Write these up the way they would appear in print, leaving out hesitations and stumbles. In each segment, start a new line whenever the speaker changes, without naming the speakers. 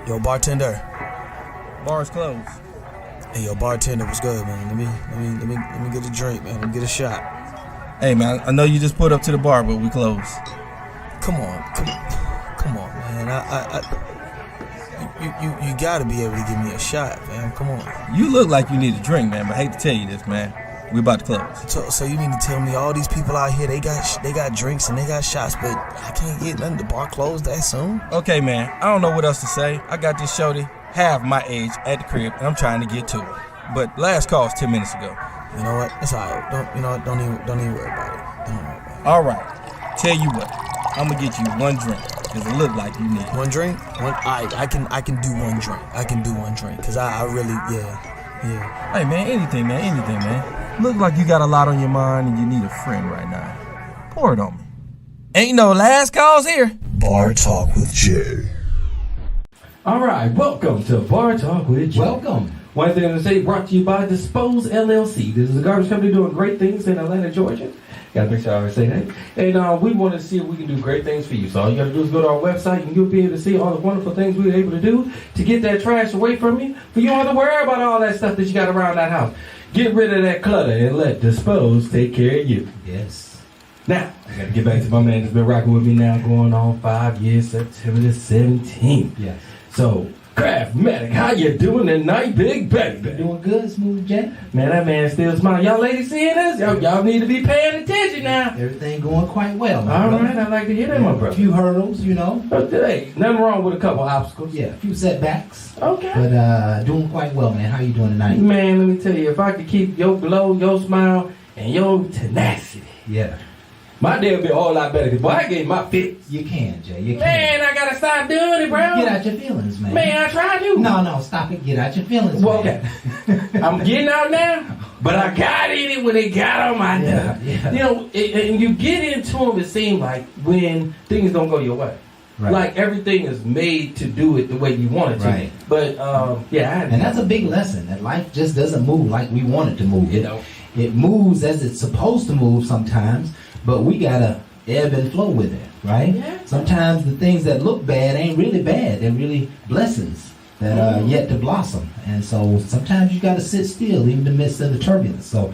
Yo, bartender.
Bar's closed.
Hey, yo, bartender, what's good, man? Let me get a drink, man. Let me get a shot.
Hey, man, I know you just pulled up to the bar, but we closed.
Come on, man. You gotta be able to give me a shot, man. Come on.
You look like you need a drink, man, but I hate to tell you this, man. We about to close.
So you mean to tell me all these people out here, they got drinks and they got shots, but I can't get nothing. The bar closed that soon?
Okay, man, I don't know what else to say. I got this shorty half my age at the crib, and I'm trying to get to her. But last call was 10 minutes ago.
You know what? It's all right. Don't even worry about it. Don't worry about it.
All right. Tell you what, I'm gonna get you one drink, because it look like you need
one drink. I can do one drink. I can do one drink, because I really, yeah.
Hey, man, anything, man. Look like you got a lot on your mind and you need a friend right now. Pour it on me. Ain't no last calls here.
Bar Talk with Jay.
All right, welcome to Bar Talk with Jay.
Welcome.
One thing to say, brought to you by Dispose LLC. This is a garbage company doing great things in Atlanta, Georgia. Gotta make sure I always say that. And we want to see if we can do great things for you. So all you gotta do is go to our website and you'll be able to see all the wonderful things we were able to do to get that trash away from you. For you don't have to worry about all that stuff that you got around that house. Get rid of that clutter and let Dispose take care of you.
Yes.
Now, I gotta get back to my man that's been rocking with me now going on 5 years, September the 17th.
Yes.
So, Craftmatic, how you doing tonight, big baby?
Doing good, Smooth Jay.
Man, that man still smiling. Y'all ladies seeing this? Y'all need to be paying attention now.
Everything going quite well,
All
brother.
right, I like to hear that, my
A
brother.
few hurdles, you know.
But hey, nothing wrong with a couple obstacles.
Yeah, a few setbacks.
Okay.
But doing quite well, man. How you doing tonight?
Man, let me tell you, if I could keep your glow, your smile, and your tenacity,
Yeah.
my day would be a whole lot better. Because, boy, I gave my fits.
You can, Jay. You can.
Man, I gotta stop doing it, bro.
Get out your feelings, man.
Man, I try to.
No, stop it. Get out your feelings,
Well,
man.
okay. I'm getting out now, but I got in it when they got on my nerve.
Yeah.
You know, and you get into them, it seems like, when things don't go your way.
Right.
Like everything is made to do it the way you want it to.
Right.
But, yeah.
And that's a big lesson, that life just doesn't move like we want it to move.
You know.
It moves as it's supposed to move sometimes, but we gotta ebb and flow with it, right?
Yeah.
Sometimes the things that look bad ain't really bad. They're really blessings that are yet to blossom. And so sometimes you gotta sit still in the midst of the turbulence. So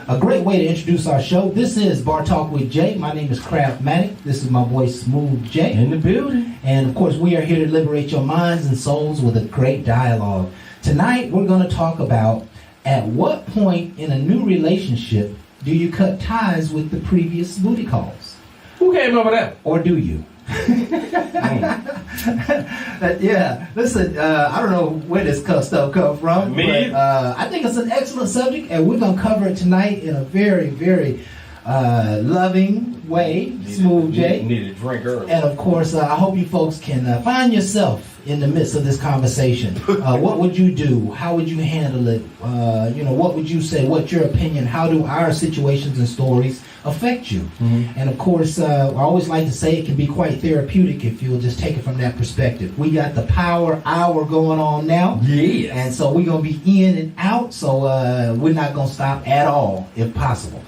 a great way to introduce our show. This is Bar Talk with Jay. My name is Craftmatic. This is my boy Smooth Jay.
In the building.
And of course, we are here to liberate your minds and souls with a great dialogue. Tonight, we're going to talk about at what point in a new relationship do you cut ties with the previous booty calls?
Who came up with that?
Or do you? Yeah, listen, I don't know where this stuff comes from.
Me?
But, I think it's an excellent subject, and we're going to cover it tonight in a very, very loving way. Smooth Jay.
Need a drink early.
And of course, I hope you folks can find yourself in the midst of this conversation. What would you do? How would you handle it? What would you say? What's your opinion? How do our situations and stories affect you?
Mm-hmm.
And of course, I always like to say it can be quite therapeutic if you'll just take it from that perspective. We got the power hour going on now.
Yeah.
And so we're going to be in and out. So we're not going to stop at all if possible.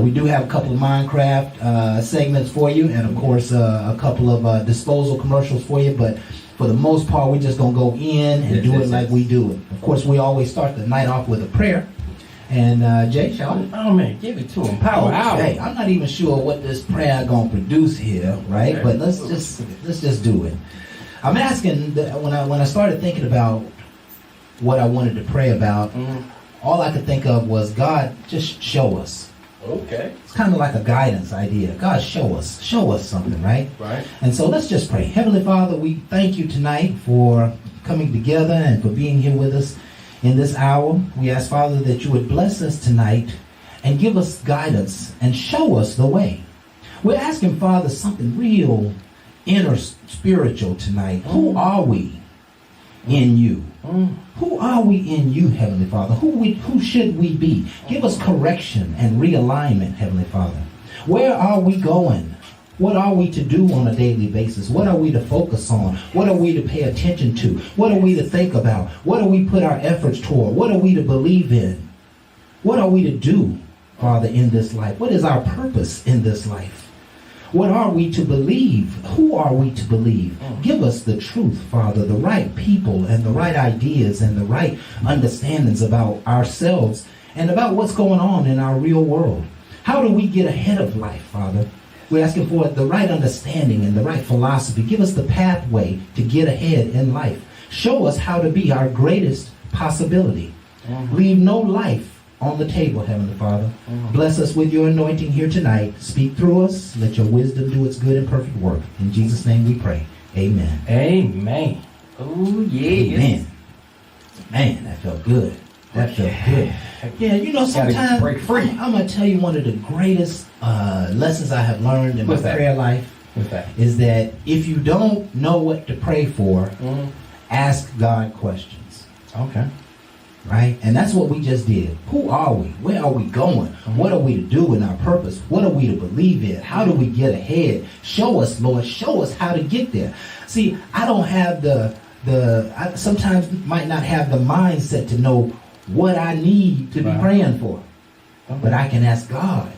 We do have a couple of Minecraft segments for you, and of course a couple of disposal commercials for you, but for the most part, we're just going to go in and do it like we do it. Of course, we always start the night off with a prayer. And Jay, shall I?
Oh, man, give it to him. Power hour.
Okay, I'm not even sure what this prayer going to produce here, right?
Okay.
But let's just do it. I'm asking, when I started thinking about what I wanted to pray about, all I could think of was, God, just show us.
Okay.
It's kind of like a guidance idea. God, show us something, right?
Right.
And so let's just pray. Heavenly Father, we thank you tonight for coming together and for being here with us in this hour. We ask, Father, that you would bless us tonight and give us guidance and show us the way. We're asking, Father, something real inner spiritual tonight. Who are we in you? Who are we in you, Heavenly Father? Who should we be? Give us correction and realignment, Heavenly Father. Where are we going? What are we to do on a daily basis? What are we to focus on? What are we to pay attention to? What are we to think about? What do we put our efforts toward? What are we to believe in? What are we to do, Father, in this life? What is our purpose in this life? What are we to believe? Who are we to believe? Give us the truth, Father, the right people and the right ideas and the right understandings about ourselves and about what's going on in our real world. How do we get ahead of life, Father? We're asking for the right understanding and the right philosophy. Give us the pathway to get ahead in life. Show us how to be our greatest possibility. Leave no life on the table, Heavenly Father. Bless us with your anointing here tonight. Speak through us. Let your wisdom do its good and perfect work. In Jesus' name we pray. Amen.
Amen. Oh, yeah.
Amen. Man, that felt good. That felt good. Yeah, you know, sometimes
break free.
I'm going to tell you one of the greatest lessons I have learned in my prayer life
What's that?
is that if you don't know what to pray for, ask God questions.
Okay.
Right? And that's what we just did. Who are we? Where are we going? What are we to do in our purpose? What are we to believe in? How do we get ahead? Show us, Lord. Show us how to get there. See, I don't have I sometimes might not have the mindset to know what I need to be praying for. But I can ask God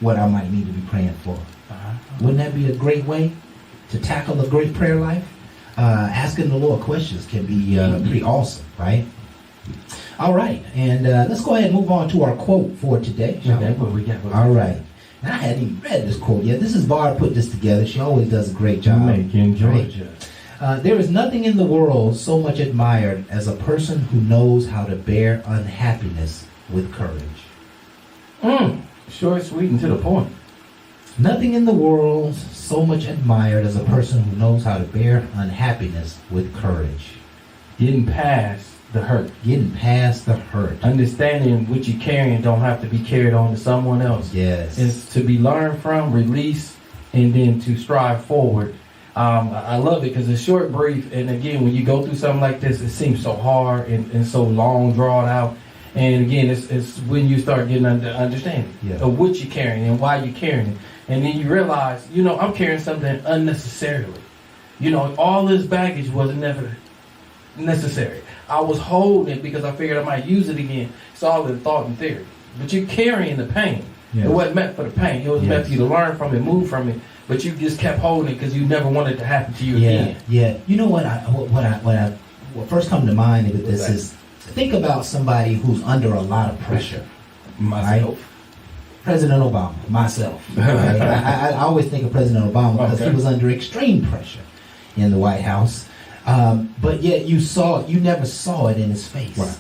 what I might need to be praying for. Wouldn't that be a great way to tackle a great prayer life? Asking the Lord questions can be pretty awesome, right? All right, and let's go ahead and move on to our quote for today.
What we got?
All right. And I hadn't even read this quote yet. This is Barb put this together. She always does a great job.
Macon, Georgia.
There is nothing in the world so much admired as a person who knows how to bear unhappiness with courage.
Short, sweet, and to the point.
Nothing in the world so much admired as a person who knows how to bear unhappiness with courage.
Getting past the hurt.
Getting past the hurt.
Understanding what you're carrying don't have to be carried on to someone else.
Yes.
It's to be learned from, release, and then to strive forward. I love it because it's short, brief, and again, when you go through something like this, it seems so hard and so long, drawn out. And again, it's when you start getting understanding of what you're carrying and why you're carrying it. And then you realize, you know, I'm carrying something unnecessarily. You know, all this baggage was never necessary. I was holding it because I figured I might use it again. It's all in thought and theory. But you're carrying the pain. Yes. It wasn't meant for the pain. It was meant for you to learn from it, move from it. But you just kept holding it because you never wanted it to happen to you again.
Yeah. You know what first come to mind with this is think about somebody who's under a lot of pressure.
Myself.
Right? President Obama, myself. Right? I always think of President Obama because he was under extreme pressure in the White House. But yet you never saw it in his face. Right.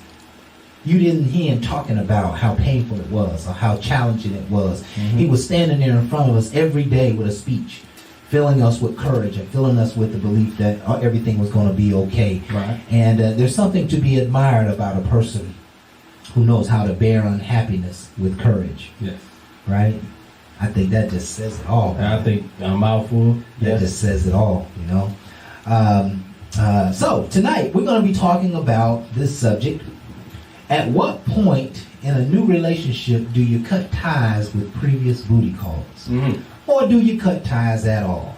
You didn't hear him talking about how painful it was or how challenging it was. He was standing there in front of us every day with a speech, filling us with courage and filling us with the belief that everything was going to be okay.
Right.
And there's something to be admired about a person who knows how to bear unhappiness with courage.
Yes.
Right? I think that just says it all.
I think a mouthful.
That just says it all, you know. So tonight we're going to be talking about this subject. At what point in a new relationship do you cut ties with previous booty calls? Or do you cut ties at all?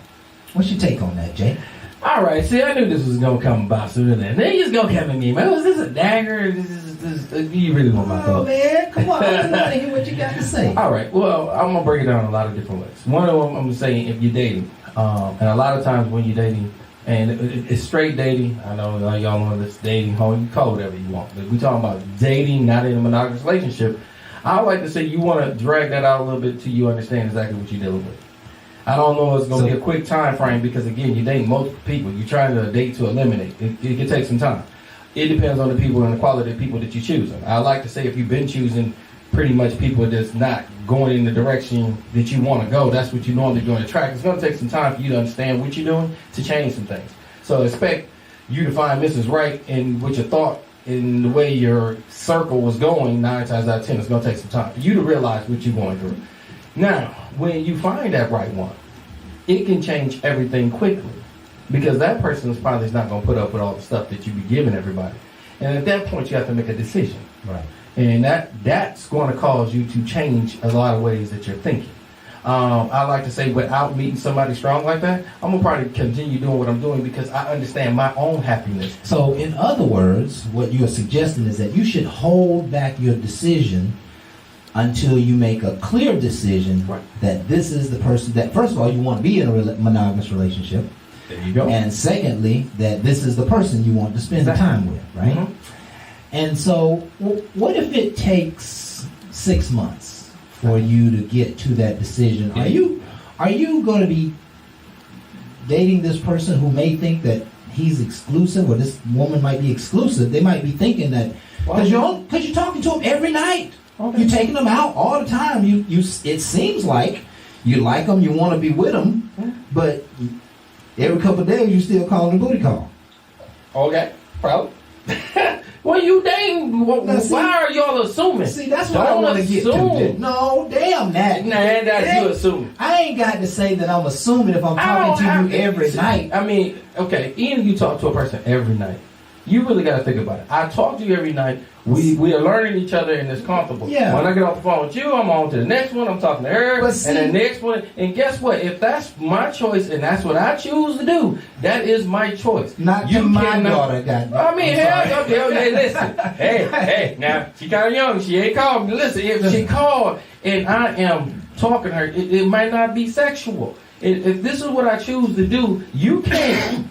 What's your take on that, Jay?
All right, see, I knew this was going to come about sooner than they just going to come at me, man. Was this a dagger? You really want my thoughts?
Oh, man, come on. I want to hear what you got to say.
All right, well, I'm going to break it down a lot of different ways. One of them, I'm going to say if you're dating. And a lot of times when you're dating, and it's straight dating. I know y'all know this dating, home, you call it whatever you want. But we're talking about dating, not in a monogamous relationship. I would like to say you want to drag that out a little bit till you understand exactly what you're dealing with. I don't know if it's going to be a quick time frame because, again, you're dating multiple people. You're trying to date to eliminate. It can take some time. It depends on the people and the quality of people that you're choosing. I like to say if you've been choosing pretty much people that's not going in the direction that you want to go, that's what you're normally going to attract. It's going to take some time for you to understand what you're doing to change some things. So expect you to find Mrs. Right and what you thought in the way your circle was going 9 times out of 10, it's going to take some time for you to realize what you're going through. Now, when you find that right one, it can change everything quickly because that person is probably not going to put up with all the stuff that you be giving everybody. And at that point, you have to make a decision.
Right.
And that's going to cause you to change a lot of ways that you're thinking. I like to say without meeting somebody strong like that, I'm going to probably continue doing what I'm doing because I understand my own happiness.
So in other words, what you're suggesting is that you should hold back your decision until you make a clear decision
Right.
that this is the person that, first of all, you want to be in a monogamous relationship.
There you go.
And secondly, that this is the person you want to spend the time with, right?
Mhm.
And so, what if it takes 6 months for you to get to that decision? Are you going to be dating this person who may think that he's exclusive, or this woman might be exclusive? They might be thinking that because you're talking to him every night,
Okay.
you're taking them out all the time. It seems like you like them, you want to be with them, but every couple of days you still calling the booty call.
Okay, problem. Well, you dating.
Now, see-
Why are y'all assuming?
See, that's what I
Don't
want to get to.
assume.
No, damn that.
Nah, that's you assuming.
I ain't got to say that I'm assuming if I'm talking to you every night.
I mean, okay, even if you talk to a person every night, you really got to think about it. I talk to you every night. We are learning each other and it's comfortable.
Yeah.
When I get off the phone with you, I'm on to the next one. I'm talking to her
But see-
and the next one. And guess what? If that's my choice and that's what I choose to do, that is my choice.
Not
you
to my
cannot-
daughter, goddamn.
I mean,
I'm
hell,
sorry.
okay, listen. Hey, now, she kind of young. She ain't called me. Listen, if she called and I am talking to her, it might not be sexual. If this is what I choose to do, you can't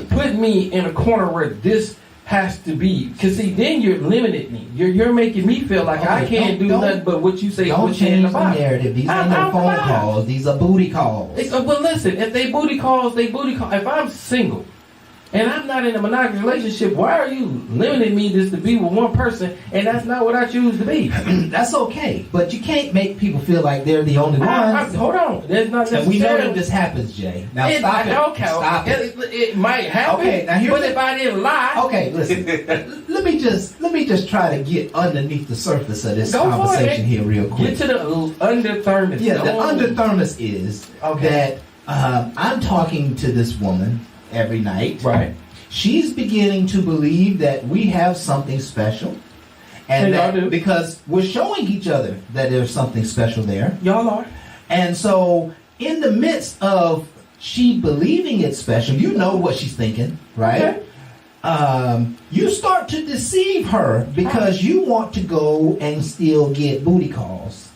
put me in a corner where this has to be. Because, see, then you're limiting me. You're making me feel like I
Okay,
can't do
don't-
nothing but what you say.
Don't
what's in
change the
box.
narrative. These
I'm
ain't no phone
fine.
calls. These are booty calls.
Well, listen, if they booty calls, they booty call. If I'm single and I'm not in a monogamous relationship, why are you limiting me just to be with one person and that's not what I choose to be?
That's okay, but you can't make people feel like they're the only ones.
Hold on. There's not
And we know that
necessarily-
this happens, Jay. Now stop it.
Okay,
Stop it.
It might happen.
Okay, now here's
but
the-
if I didn't lie,
Okay, listen. let me just try to get underneath the surface of this
Go for
conversation
it.
here real quick.
get to the underthermos.
Yeah, the
Don't-
underthermos is
Okay.
that I'm talking to this woman every night.
Right.
She's beginning to believe that we have something special. And
And y'all
that
do.
because we're showing each other that there's something special there.
Y'all are.
And so in the midst of she believing it's special, you know what she's thinking, right?
Okay.
You start to deceive her because you want to go and still get booty calls.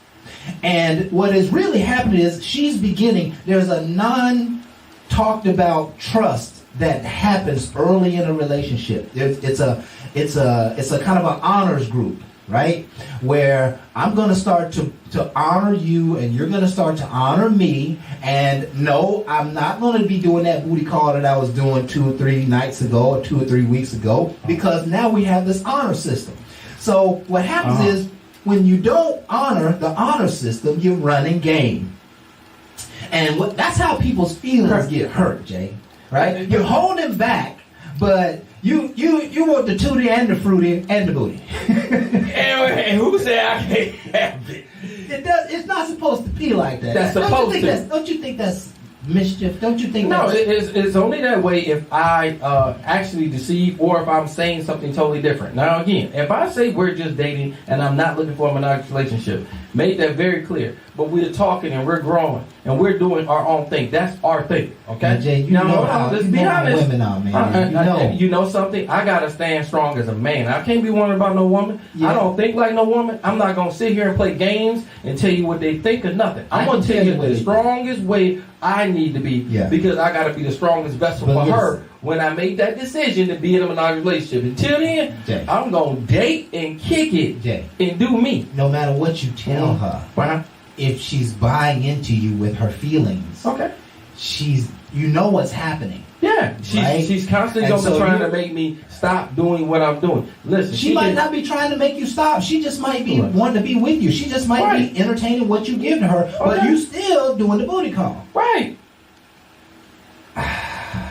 And what is really happening is she's beginning, there's a non-talked about trust that happens early in a relationship. It's a kind of an honors group, right? Where I'm going to start to honor you and you're going to start to honor me. And no, I'm not going to be doing that booty call that I was doing 2 or 3 nights ago or 2 or 3 weeks ago, because now we have this honor system. So what happens is when you don't honor the honor system, you're running game. And that's how people's feelings get hurt, Jay. Right? You're holding back, but you want the tutti and the fruity and the booty.
And who said I can't have it?
It's not supposed to be like that.
That's supposed to.
Don't you think that's mischief? Don't you think
No,
that's...
it's only that way if I actually deceive or if I'm saying something totally different. Now, again, if I say we're just dating and I'm not looking for a monogamous relationship, make that very clear. But we're talking and we're growing and we're doing our own thing. That's our thing, okay?
Now, Jay, you
Now,
know
hold on,
how-
let's
you
be
know how
honest.
women are, man.
You know something? I gotta stand strong as a man. I can't be worried about no woman.
Yeah.
I don't think like no woman. I'm not gonna sit here and play games and tell you what they think or nothing. I'm
I
gonna
can
tell
tell
you
you what
the
they
strongest way I need to be,
Yeah.
because I gotta be the strongest vessel
But
for
yes.
her when I make that decision to be in a monogamous relationship. Until then,
Jay.
I'm gonna date and kick it
Jay,
and do me.
no matter what you tell her,
Right?
if she's buying into you with her feelings,
Okay.
you know what's happening.
Yeah,
Right?
she's constantly
And
gonna be
so
trying
you-
to make me stop doing what I'm doing. Listen,
She might
can-
not be trying to make you stop. She just might be
Right.
wanting to be with you. She just might
Right.
be entertaining what you give to her, but
Okay.
you still doing the booty call.
Right.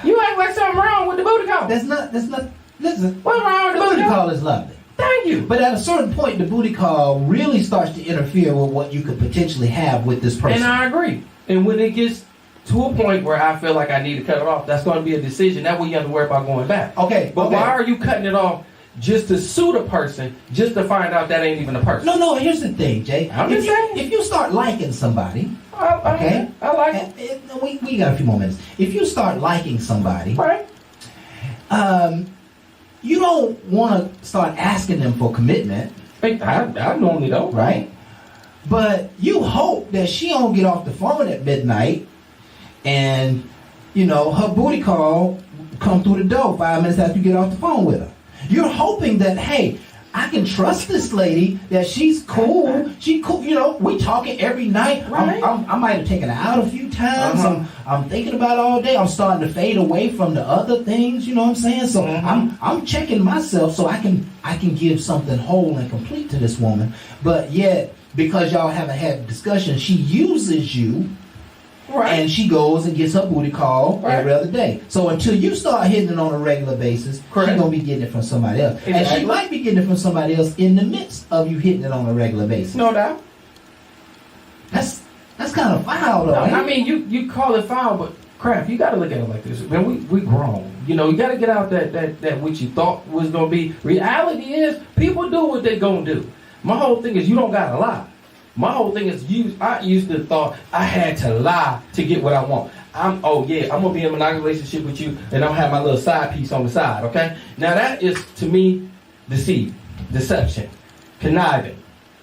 You act like something wrong with the booty call.
That's not, listen,
What's wrong with
the
the
booty
booty call?
call is lovely.
Thank you.
But at a certain point, the booty call really starts to interfere with what you could potentially have with this person.
And I agree. And when it gets to a point where I feel like I need to cut it off, that's going to be a decision. That way you have to worry about going back.
Okay,
But
okay.
why are you cutting it off just to suit a person, just to find out that ain't even a person?
No, here's the thing, Jay.
I'm
If
just
you,
saying.
if you start liking somebody, okay?
I like it.
We got a few more minutes. If you start liking somebody,
Right.
you don't want to start asking them for commitment,
I normally don't.
right? But you hope that she don't get off the phone at midnight and, you know, her booty call come through the door 5 minutes after you get off the phone with her. You're hoping that, hey, I can trust this lady, that she's cool. She cool, you know, we talking every night.
Right.
I might have taken her out a few times. I'm thinking about it all day. I'm starting to fade away from the other things, you know what I'm saying? So I'm checking myself so I can give something whole and complete to this woman. But yet, because y'all haven't had a discussion, she uses you.
Right.
And she goes and gets her booty call every other day. So until you start hitting it on a regular basis, she's going to be getting it from somebody else.
Exactly.
And she might be getting it from somebody else in the midst of you hitting it on a regular basis.
No doubt.
That's kind of foul, though.
No,
ain't
I
it?
mean, you call it foul, but crap, you got to look at it like this. Man, we grown. You know, you got to get out that what you thought was going to be. Reality is, people do what they going to do. My whole thing is you don't got to lie. My whole thing is I used to thought I had to lie to get what I want. I'm gonna be in a monogamous relationship with you, and I'll have my little side piece on the side. Okay, now that is to me deception, conniving.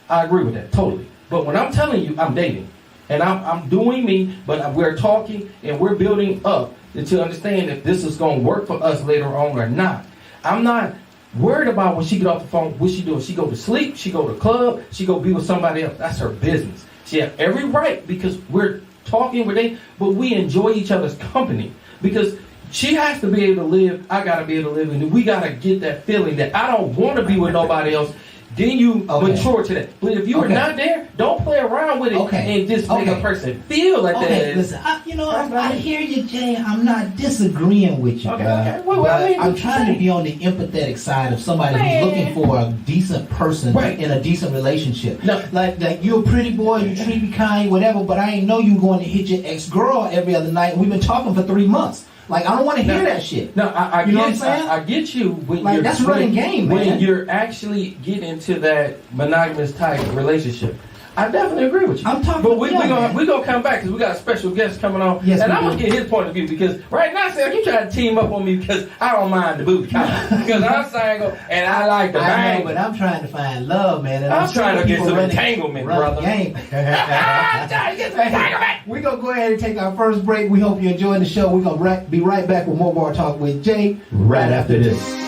I agree with that totally. But when I'm telling you I'm dating, and I'm doing me, but we're talking and we're building up to understand if this is gonna work for us later on or not. I'm not worried about when she get off the phone, what she doing. She go to sleep, she go to the club, she go be with somebody else. That's her business. She have every right because we're talking with them, but we enjoy each other's company. Because she has to be able to live, I gotta be able to live, and we gotta get that feeling that I don't want to be with nobody else. Then you mature to that. But if you are not there, don't play around with it and just make a person feel like that.
Listen, I hear you, Jay. I'm not disagreeing with you,
Okay. Well, I mean,
I'm trying to be on the empathetic side of somebody who's looking for a decent person in a decent relationship.
No.
Like you're a pretty boy, you treat me kind, whatever, but I ain't know you going to hit your ex-girl every other night. We've been talking for 3 months. Like, I don't want to hear that shit.
No, I
you know
get,
what I'm saying?
I get you when
Like,
you're
that's running game, man.
When you're actually getting into that monogamous type relationship. I definitely agree with you.
I'm talking
but we're
man.
gonna come back because we got a special guest coming on.
Yes,
and
we
I'm gonna
do.
get his point of view because right now, Sam, you trying to team up on me because I don't mind the booty call. Because I'm single and I like the
I
bang.
know, but I'm trying to find love, man. And
I'm trying to get
people
some
running-
entanglement,
run
brother.
the game.
I'm trying to get some entanglement.
We're going to go ahead and take our first break. We hope you enjoyed the show. We're going to be right back with more Bar Talk with Jay right after this.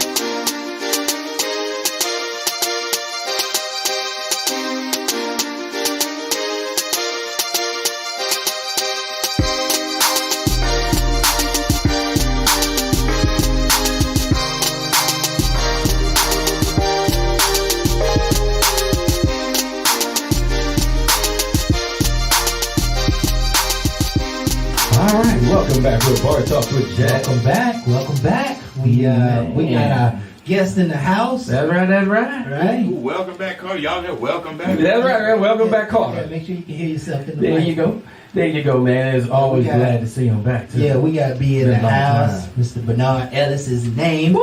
All right, welcome back with Bar Talk with Jack.
Welcome back. We got our guest in the house.
That's right.
Right?
Ooh, welcome back, Carter. Y'all here, welcome back.
That's right. Welcome back,
Yeah,
Carter.
make sure you can hear yourself in the
There
mic.
you go, man. It's always
got-
glad to see him back, too.
Yeah, we got B in the
Been a long
house.
time.
Mr. Bernard Ellis is his name.
Woo!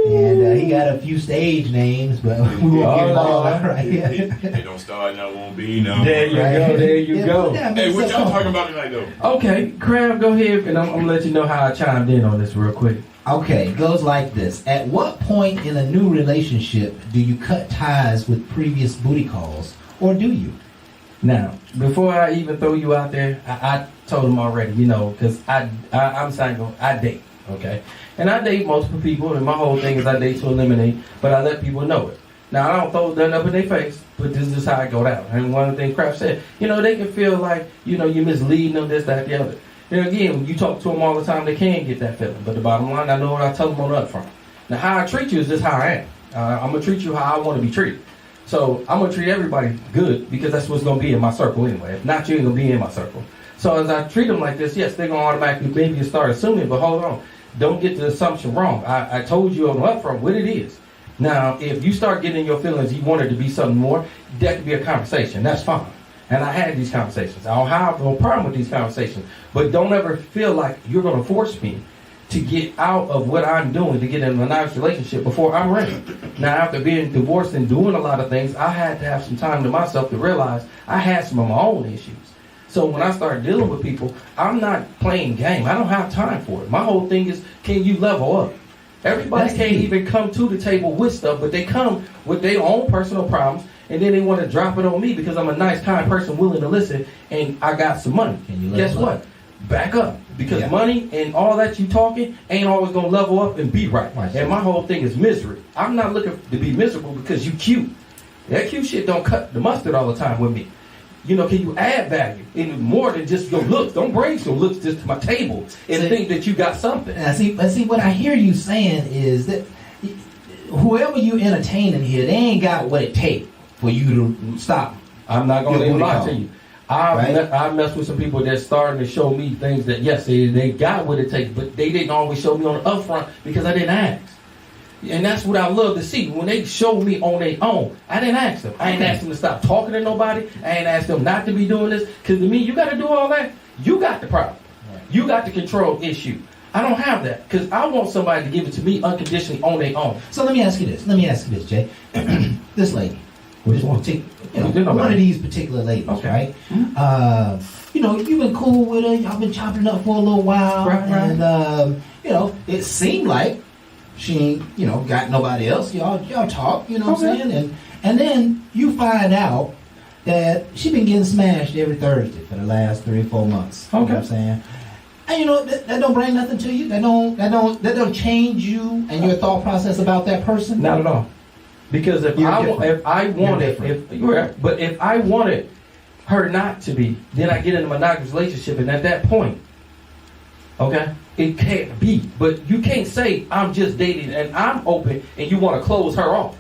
And he got a few stage names, but we won't
Oh,
get them all
Lord.
out right here.
They don't start now, won't be no.
There you go, there you
Yeah,
go.
put that
Hey, what
music
y'all
on.
talking about tonight, though?
Okay, Crab, go ahead, and I'm going to let you know how I chimed in on this real quick.
Okay, it goes like this. At what point in a new relationship do you cut ties with previous booty calls? Or do you?
Now, before I even throw you out there, I told him already, you know, because I'm single, I date, okay? And I date multiple people, and my whole thing is I date to eliminate, but I let people know it. Now, I don't throw nothing up in their face, but this is how I go down. And one of the things Kraft said, you know, they can feel like, you know, you're misleading them, this, that, the other. And again, when you talk to them all the time, they can get that feeling. But the bottom line, I know what I tell them on the upfront. Now, how I treat you is just how I am. I'm going to treat you how I want to be treated. So I'm going to treat everybody good because that's what's going to be in my circle anyway. If not, you ain't going to be in my circle. So as I treat them like this, yes, they're going to automatically maybe start assuming, but hold on. Don't get the assumption wrong. I told you on the upfront what it is. Now, if you start getting in your feelings, you want it to be something more, that could be a conversation. That's fine. And I had these conversations. I don't have no problem with these conversations. But don't ever feel like you're going to force me to get out of what I'm doing to get in a nice relationship before I'm ready. Now, after being divorced and doing a lot of things, I had to have some time to myself to realize I had some of my own issues. So when I start dealing with people, I'm not playing game. I don't have time for it. My whole thing is, can you level up? Everybody
That's
can't
key.
even come to the table with stuff, but they come with their own personal problems. and then they want to drop it on me because I'm a nice, kind person willing to listen, and I got some money.
Can you let
Guess
them
what? Back up. Because
Yeah.
money and all that you talking ain't always going to level up and be right.
Right.
And my whole thing is misery. I'm not looking to be miserable because you cute. That cute shit don't cut the mustard all the time with me. You know, can you add value? And more than just your looks. Don't bring some looks just to my table and
See-
think that you got something.
And see, what I hear you saying is that whoever you entertaining here, they ain't got what it takes for you to stop.
I'm not going to
Your
even lie
booty
to you.
Right?
I mess with some people that's starting to show me things that, yes, they got what it takes, but they didn't always show me on the upfront because I didn't ask. And that's what I love to see. When they show me on their own, I didn't ask them. I ain't asked them to stop talking to nobody. I ain't asked them not to be doing this. Because to me, you got to do all that. You got the problem. You got the control issue. I don't have that. Because I want somebody to give it to me unconditionally on their own.
So let me ask you this, Jay. This lady, this one of these particular ladies,
Okay.
right? You know, you've been cool with her. Y'all been chopping it up for a little while,
Right.
and you know, it seemed like she ain't, you know, got nobody else. Y'all talk, you know what I'm saying? And then you find out that she been getting smashed every Thursday for the last 3 or 4 months. You know what I'm saying? And you know that don't bring nothing to you. That don't change you and your thought process about that person.
Not at all. Because if
You're
I
different.
wanted,
different.
if I wanted her not to be, then I get in a monogamous relationship, and at that point, okay, it can't be. But you can't say I'm just dating and I'm open, and you want to close her off.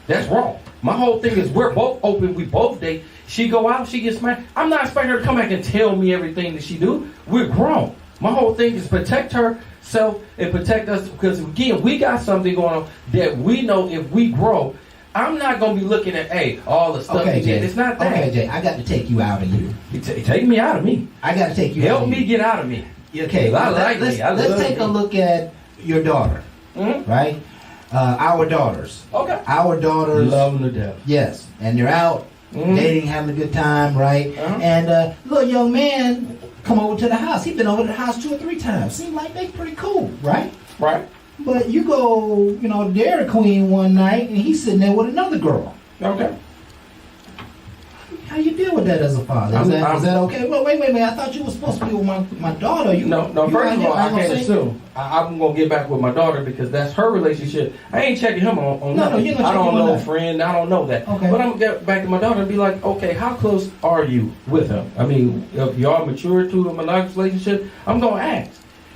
That's wrong. My whole thing is we're both open. We both date. She go out, she gets smashed. I'm not expecting her to come back and tell me everything that she do. We're grown. My whole thing is protect herself and protect us, because again, we got something going on that we know if we grow. I'm not gonna be looking at all the stuff
Okay,
you did.
Jay.
It's not that.
Okay, Jay. I got to take you out of you.
Take me out of me.
I got to take you. out
Help
of
me
you.
get out of me.
Okay.
I like me. I
let's
love
take
me.
a look at your daughter.
Mhm.
Right. Our daughters.
Okay.
Our daughters.
Love them to death.
Yes, and they're out dating, having a good time, right?
Uh-huh.
And little young man come over to the house. He's been over to the house 2 or 3 times. Seems like they pretty cool, right?
Right.
But you go, you know, Dairy Queen one night, and he's sitting there with another girl.
Okay.
How you deal with that as a father? Is that okay? Well, wait. I thought you were supposed to be with my daughter.
No.
you
First
out
of
here,
all, I
gonna
can't
say-
assume. I'm gonna get back with my daughter because that's her relationship. I ain't checking him on
No,
nothing.
you're not
I
checking
don't
him on
know
nothing.
friend. I don't know that.
Okay.
But I'm gonna get back to my daughter and be like, okay, how close are you with him? I mean, if y'all mature to a monogamous relationship, I'm gonna ask.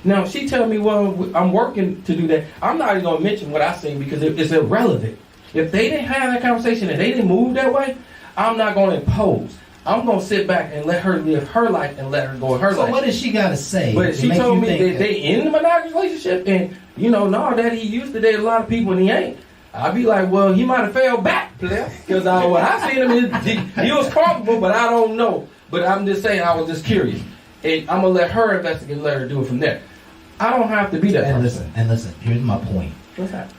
Now, if she tell me, well, I'm working to do that, I'm not even gonna mention what I seen because it's irrelevant. If they didn't have that conversation and they didn't move that way, I'm not gonna impose. I'm gonna sit back and let her live her life and let her go her
So
life.
what does she got to say?
But
to
she
make
told
you
me
think
that they in the monogamous relationship, and you know, no, that he used to date a lot of people and he ain't. I'd be like, well, he might have fell back, because what I seen him he was comfortable, but I don't know. But I'm just saying, I was just curious, and I'm gonna let her investigate, and let her do it from there. I don't have to be that person.
And listen. Here's my point.
What's that?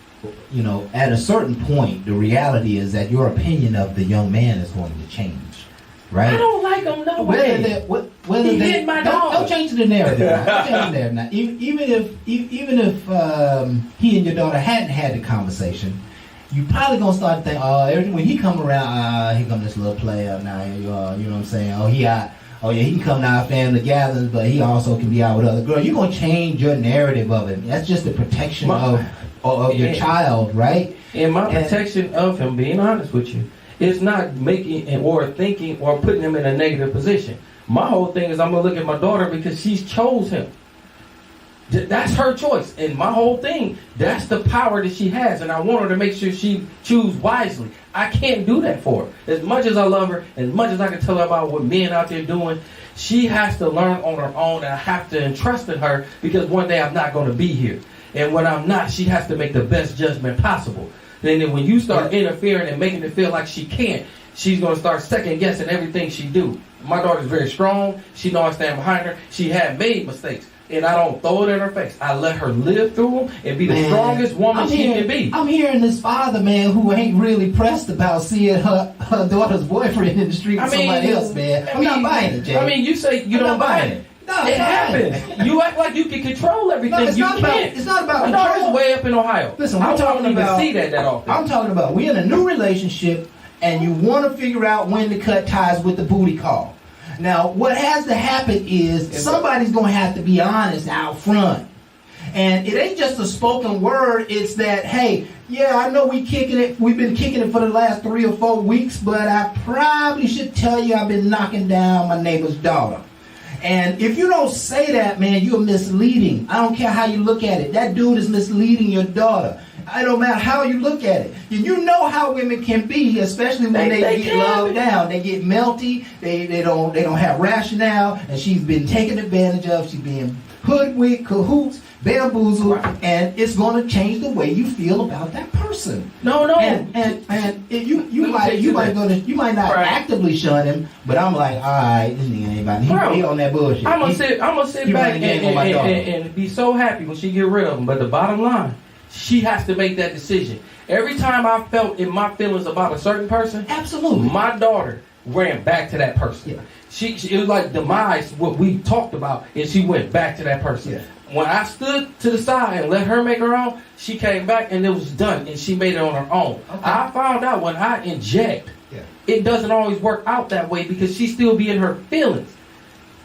You know, at a certain point, the reality is that your opinion of the young man is going to change, right?
I don't like him no
Whether
way.
whether
He
they
hit my
don't,
dog.
don't change the narrative. Now. Don't change the narrative now. Even if he and your daughter hadn't had the conversation, you probably gonna start to think, when he come around, here come this little player now. You know what I'm saying? He can come to our family gatherings, but he also can be out with other girls. You're gonna change your narrative of him. That's just the protection of your child, right?
And my protection of him, being honest with you, is not making or thinking or putting him in a negative position. My whole thing is I'm gonna look at my daughter because she's chose him. That's her choice, and my whole thing, that's the power that she has, and I want her to make sure she choose wisely. I can't do that for her. As much as I love her, as much as I can tell her about what men out there doing, she has to learn on her own, and I have to entrust in her because one day I'm not going to be here. And when I'm not, she has to make the best judgment possible. And then when you start interfering and making it feel like she can't, she's going to start second guessing everything she do. My daughter's very strong. She knows I stand behind her. She had made mistakes. And I don't throw it in her face. I let her live through them and be the strongest woman she can be.
I'm hearing this father, man, who ain't really pressed about seeing her daughter's boyfriend in the street with somebody else, man. I'm not buying it, Jay.
I mean, you say you don't buy it.
No,
It happens. You act like you can control everything.
No, it's
you
not about-
can't.
it's not about
My daughter's
control.
way up in Ohio.
Listen,
I
we're
don't
talking
even
about-
see that often.
I'm talking about we're in a new relationship, and you want to figure out when to cut ties with the booty call. Now, what has to happen is somebody's going to have to be honest out front. And it ain't just a spoken word. It's that, hey, yeah, I know we've been kicking it for the last 3 or 4 weeks, but I probably should tell you I've been knocking down my neighbor's daughter. And if you don't say that, man, you're misleading. I don't care how you look at it. That dude is misleading your daughter. I don't matter how you look at it. You know how women can be, especially when they get loved down. They get melty. They don't have rationale. And she's been taken advantage of. She's being hoodwinked, cahoots, bamboozled, and it's going to change the way you feel about that person.
No.
And you might not actively shun him, but I'm like, all right, this nigga ain't about he on that bullshit.
I'm gonna sit back and be so happy when she get rid of him. But the bottom line, she has to make that decision. Every time I felt in my feelings about a certain person,
absolutely,
my daughter ran back to that person. Yeah. She it was like demise, what we talked about, and she went back to that person. Yeah. When I stood to the side and let her make her own, she came back and it was done, and she made it on her own. Okay. I found out when I inject, it doesn't always work out that way because she still be in her feelings.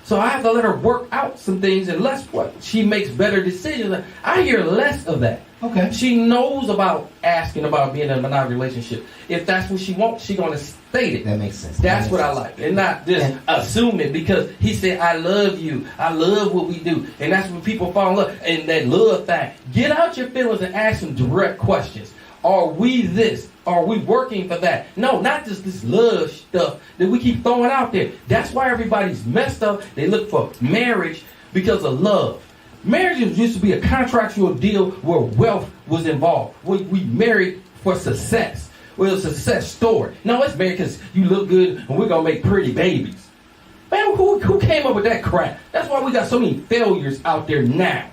So I have to let her work out some things, and less what she makes better decisions. I hear less of that.
Okay.
She knows about asking about being in a monogamous relationship. If that's what she wants, she's gonna state it.
That makes sense.
That's what I like, and not just assume it because he said, "I love you. I love what we do," and that's when people fall in love. And that love thing. Get out your feelings and ask some direct questions. Are we this? Are we working for that? No, not just this love stuff that we keep throwing out there. That's why everybody's messed up. They look for marriage because of love. Marriage used to be a contractual deal where wealth was involved. We married for success. Well, it's a success story. No, it's married because you look good and we're going to make pretty babies. Man, who came up with that crap? That's why we got so many failures out there now.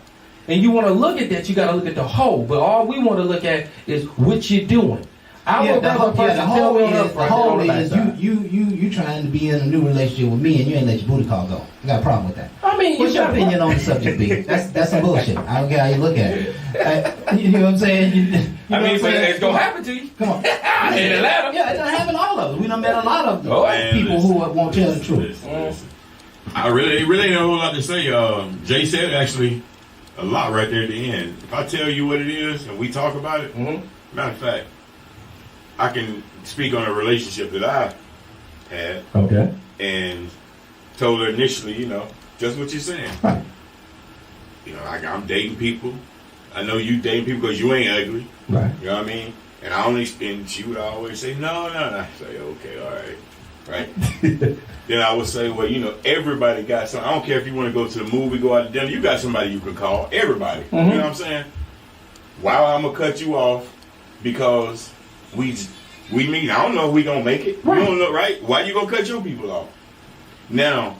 And you want to look at that, you got to look at the whole. But all we want to look at is what you're doing.
The whole is you trying to be in a new relationship with me and you ain't let your booty call go. I got a problem with that.
I mean,
what's your opinion on the subject, B? That's some bullshit. I don't care how you look at it. You know what I'm saying?
It's gonna happen to you.
Come on.
In Atlanta.
Yeah, it done happened all of us. We done met a lot of people who won't tell the truth.
I really ain't a whole lot to say. Jay said actually a lot right there at the end. If I tell you what it is and we talk about it, matter of fact, I can speak on a relationship that I had.
Okay.
And told her initially, just what you're saying.
Right.
I'm dating people. I know you dating people because you ain't ugly.
Right.
You know what I mean? And she would always say, no. I say, okay, all right. Right? Then I would say, well, everybody got something. I don't care if you want to go to the movie, go out to dinner. You got somebody you can call. Everybody. You know what I'm saying? Why I'm going to cut you off? Because we meet. I don't know if we going to make it. Right. You don't know, right? Why you going to cut your people off? Now,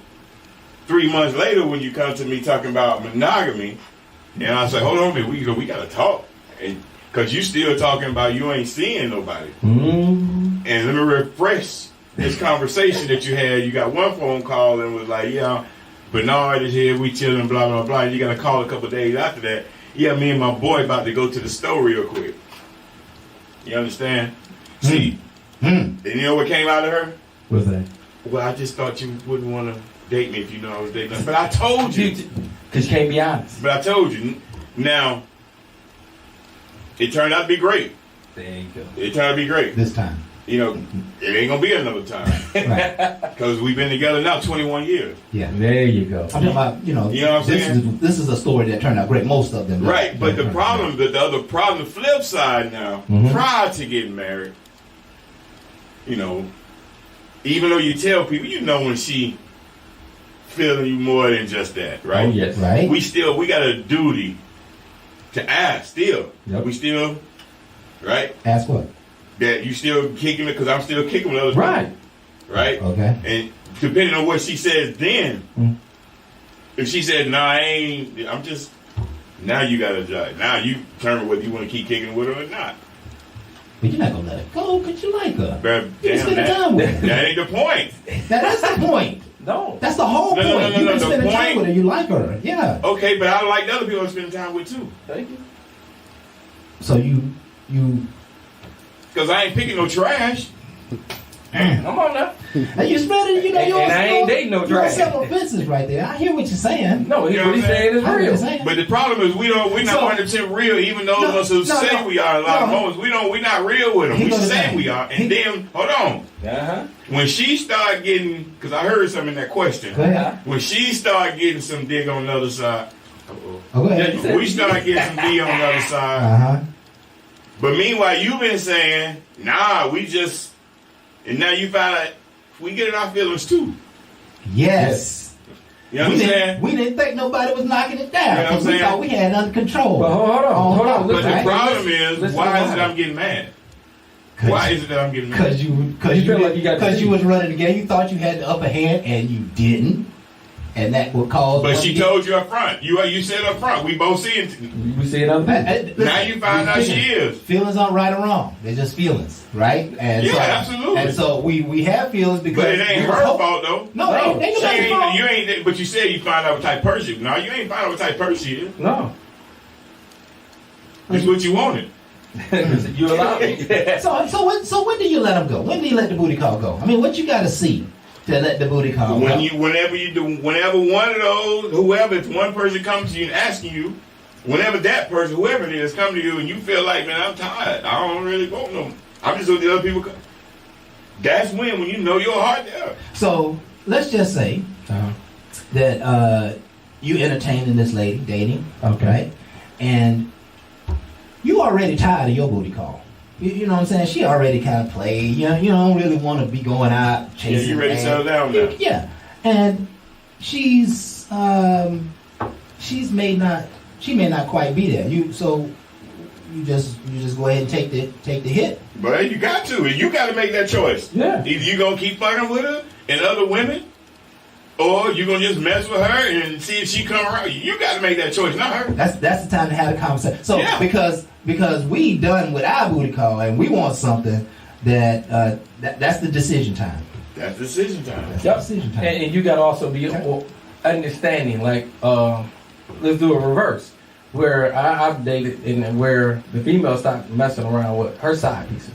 3 months later, when you come to me talking about monogamy, and I say, hold on a minute, we got to talk. And because you still talking about you ain't seeing nobody. And let me refresh this conversation that you had. You got one phone call and was like, yeah, Bernard is here, we chilling, blah, blah, blah. And you got to call a couple days after that. Yeah, me and my boy about to go to the store real quick. You understand? See, and you know what came out of her?
What's that?
Well, I just thought you wouldn't want to date me if you know I was dating. But I told you.
Because you can't be honest.
But I told you. Now, it turned out to be great.
There you go.
It turned out to be great.
This time.
It ain't going to be another time.
Right.
Because we've been together now 21 years.
Yeah.
There you go.
I'm talking about,
You know what I'm saying?
This is a story that turned out great. Most of them.
Right. But the problem, the other problem, the flip side now, prior to getting married, even though you tell people, when she feeling you more than just that, right?
Oh, yes.
Right.
We got a duty to ask still.
Yep.
We still, right?
Ask what?
That you still kicking it because I'm still kicking with other people. Right?
Okay.
And depending on what she says then, if she said, nah, I ain't, I'm just, now you got to judge. Now you determine whether you want to keep kicking with her or not.
But you're not going to let it go because you like her.
But
you spend time with her.
That ain't the point.
That's the point.
No.
That's the whole point. You've been spending time with her. You like her. Yeah.
Okay, but I like the other people I'm spending time with too.
Thank you.
So you
because I ain't picking no trash.
Come on now.
And you spreading, you know,
And I ain't dating no
you're
drag.
several fences right there. I hear what you're saying.
No,
You know
what he's
what I'm
saying is
I hear what you're
real.
saying.
But the problem is we're not
So-
100% real. Even those of us who
No,
say
no,
we are, a lot of
no.
moments we're not real with them.
He
We
goes
say
down.
we are, and
He-
then hold on.
Uh-huh.
When she started getting, because I heard something in that question.
Go ahead.
When she started getting some dig on the other side,
Oh, go
Yeah,
ahead.
you said-
we started getting some dig on the other side.
Uh-huh.
But meanwhile, you've been saying, nah, we just, and now you find out we get in our feelings too.
Yes.
You understand?
We didn't think nobody was knocking it down
You know what I'm
because we
saying?
thought we had it under control.
But hold on.
But
Listen,
the
right?
problem is,
Listen
why
to
is it
the
I'm getting mad?
Cause
Why
you-
is it that I'm getting mad?
Because
You feel like you got the
you
lead.
was running the game. You thought you had the upper hand, and you didn't, and that would cause.
But
one
she
to get-
told you up front. You said up front. We both see it.
we see another
Listen,
Now you find out she is.
Feelings aren't right or wrong. They're just feelings, right? And
Yeah,
so,
absolutely.
And so we have feelings because
But it ain't
we was
her
hope-
fault though.
No, it ain't
She
nobody's fault.
ain't, you ain't. But you said you find out what type of person. No, you ain't find out what type of person she is.
No.
It's what you wanted.
You allowed me.
So when do you let them go? When do you let the booty call go? I mean, what you got to see to let the booty call go?
Whenever one of those, whoever, if one person comes to you and asking you, whenever that person, whoever it is, come to you and you feel like, man, I'm tired. I don't really want no. I'm just with the other people. That's when you know your heart there.
So let's just say
Uh-huh.
that you entertaining this lady, dating,
Okay.
right? And you already tired of your booty call. You know what I'm saying? She already kind of played. You don't really want to be going out
Yeah,
chasing.
you ready to
ass.
settle down now.
Yeah, and she may not quite be there. You just go ahead and take the hit.
But you got to. You got to make that choice.
Yeah.
Either you gonna keep fucking with her and other women, or you gonna just mess with her and see if she come around. You got to make that choice, not her.
That's the time to have a conversation. So
Yeah.
because we done with our booty call and we want something that's the decision time.
That's decision time.
That's
Yep.
the decision time.
And you got to also be understanding. Like, let's do a reverse, where I've dated and where the female stopped messing around with her side pieces.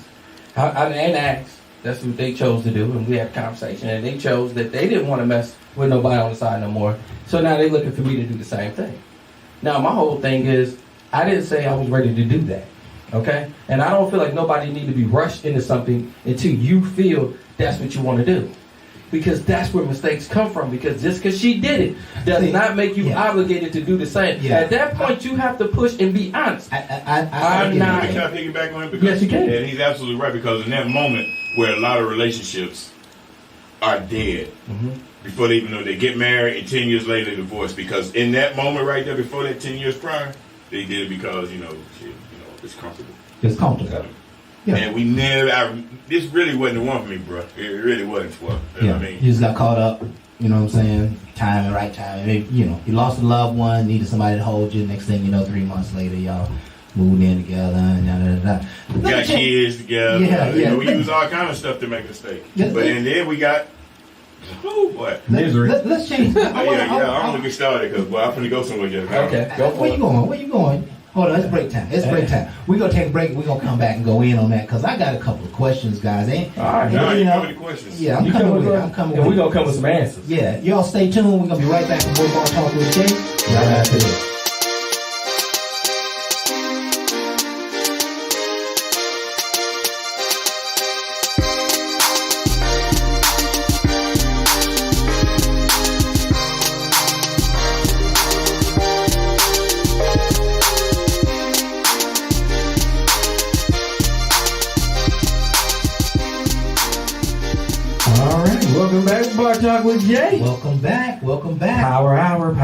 I and asked. That's what they chose to do, and we had a conversation, and they chose that they didn't want to mess with nobody on the side no more. So now they're looking for me to do the same thing. Now my whole thing is, I didn't say I was ready to do that, okay? And I don't feel like nobody need to be rushed into something until you feel that's what you want to do. Because that's where mistakes come from. Because just because she did it does not make you
Yeah.
obligated to do the same.
Yeah.
At that point, you have to push and be honest.
I'm
not-
Can I piggyback on him? Because,
Yes, you can.
And he's absolutely right, because in that moment where a lot of relationships are dead before they even know they get married and 10 years later divorce, because in that moment right there before that 10 years prior, they did it because, shit, it's comfortable.
It's comfortable. Yeah.
And we this really wasn't the one for me, bro. It really wasn't for. You know what I mean?
You just got caught up. You know what I'm saying? Timing, right time. Maybe, you lost a loved one, needed somebody to hold you. Next thing you know, 3 months later, y'all moved in together and da.
We got kids together.
Yeah.
We use all kind of stuff to make a mistake.
Yeah.
But and then we got, oh boy.
Let's change.
I'm gonna get started because I'm gonna go somewhere. Just now.
Okay, go for
Where
it.
you going? Where you going? Hold on, it's break time. We're gonna take a break. We're gonna come back and go in on that because I got a couple of questions, guys.
All right.
Now
You
you
know,
know the questions.
Yeah, I'm
You
coming
coming
with it.
with
I'm coming
and
with
we're
it.
going to come with some answers.
Yeah, y'all stay tuned. We're gonna be right back with more Bar Talk with Jay right after this.
All right. Welcome back to Bar Talk with Jay.
Welcome back. Welcome back.
Power hour.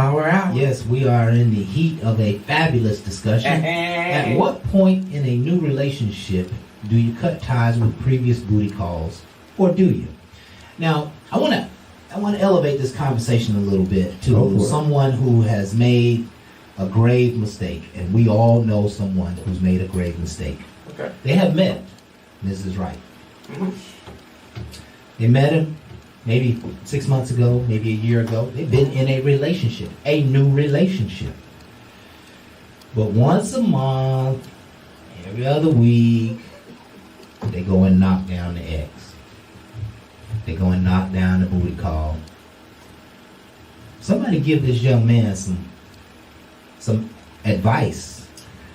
Yes, we are in the heat of a fabulous discussion. At what point in a new relationship do you cut ties with previous booty calls, or do you? Now, I want to elevate this conversation a little bit
Go for
to
it.
someone who has made a grave mistake, and we all know someone who's made a grave mistake.
Okay.
They have met Mrs. Wright. They met him maybe 6 months ago, maybe a year ago. They've been in a relationship, a new relationship. But once a month, every other week, they go and knock down the ex. They go and knock down the booty call. Somebody give this young man some advice.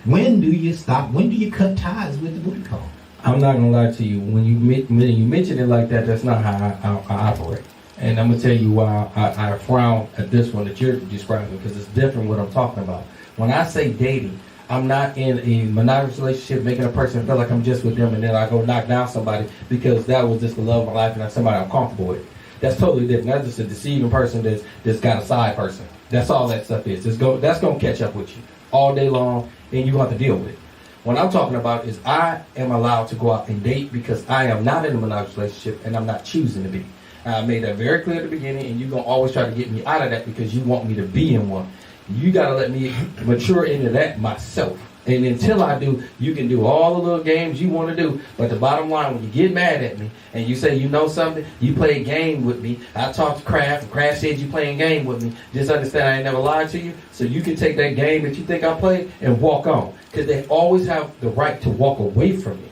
When do you stop? When do you cut ties with the booty call?
I'm not gonna lie to you. When you mention it like that, that's not how I operate. And I'm gonna tell you why I frown at this one that you're describing, because it's different what I'm talking about. When I say dating, I'm not in a monogamous relationship making a person feel like I'm just with them and then I go knock down somebody because that was just the love of my life and that's somebody I'm comfortable with. That's totally different. That's just a deceiving person that's got a side person. That's all that stuff is. That's gonna catch up with you all day long and you have to deal with it. What I'm talking about is I am allowed to go out and date because I am not in a monogamous relationship and I'm not choosing to be. I made that very clear at the beginning, and you're going to always try to get me out of that because you want me to be in one. You got to let me mature into that myself. And until I do, you can do all the little games you want to do. But the bottom line, when you get mad at me and you say you know something, you play a game with me. I talked to Kraft, and Kraft said you playing a game with me. Just understand I ain't never lied to you. So you can take that game that you think I played and walk on. Because they always have the right to walk away from me.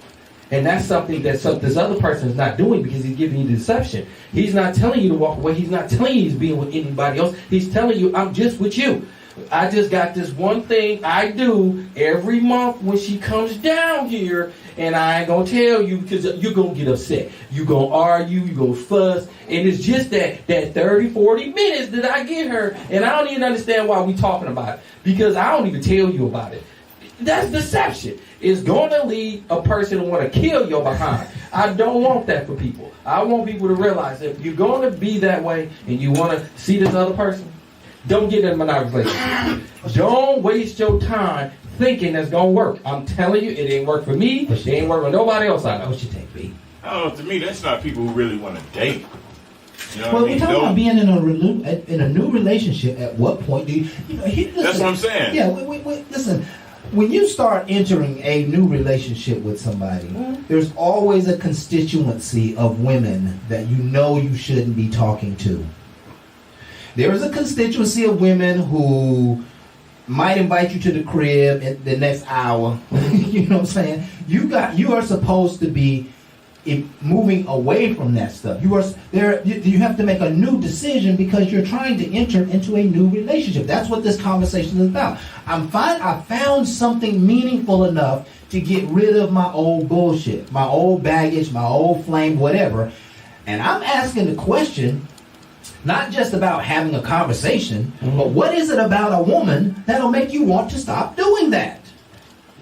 And that's something that this other person is not doing because he's giving you deception. He's not telling you to walk away. He's not telling you he's being with anybody else. He's telling you, I'm just with you. I just got this one thing I do every month when she comes down here, and I ain't going to tell you because you're going to get upset. You're going to argue. You're going to fuss. And it's just that 30, 40 minutes that I get her, and I don't even understand why we talking about it because I don't even tell you about it. That's deception. It's going to lead a person to want to kill your behind. I don't want that for people. I want people to realize if you're going to be that way and you want to see this other person, don't get in a monogamous relationship. Don't waste your time thinking that's going to work. I'm telling you, it ain't work for me. It ain't work for nobody else I know.
What you think, B?
I don't know. To me, that's not people who really want to date. You know
Well,
what I mean?
we're talking about being in a new relationship. At what point do you know? Listen,
That's what I'm saying.
Yeah, listen. When you start entering a new relationship with somebody, there's always a constituency of women that you know you shouldn't be talking to. There is a constituency of women who might invite you to the crib in the next hour. You know what I'm saying? You are supposed to be moving away from that stuff. You have to make a new decision because you're trying to enter into a new relationship. That's what this conversation is about. I found something meaningful enough to get rid of my old bullshit, my old baggage, my old flame, whatever. And I'm asking the question, not just about having a conversation, but what is it about a woman that'll make you want to stop doing that?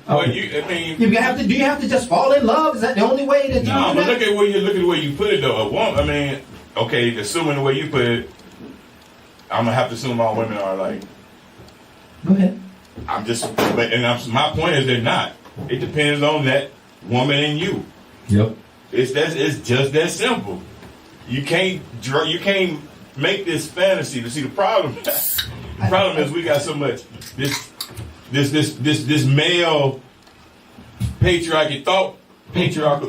Well,
Do you have to just fall in love? Is that the only way that you
no,
do
but
that?
look at the way you put it though. A woman, okay, assuming the way you put it, I'm gonna have to assume all women are like.
Go ahead.
My point is they're not. It depends on that woman and you.
Yep.
It's just that simple. You can't make this fantasy. To see the problem. The problem is we got so much this male patriarchal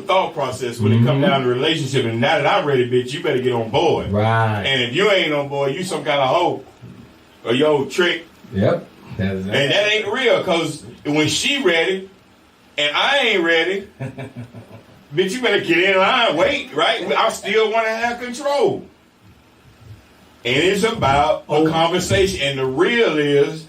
thought process when it comes down to relationship. And now that I'm ready, bitch, you better get on board.
Right.
And if you ain't on board, you some kind of hoe or your old trick.
Yep.
And that ain't real, because when she ready and I ain't ready, bitch, you better get in line. Wait, right? I still want to have control. And it's about a conversation. And the real is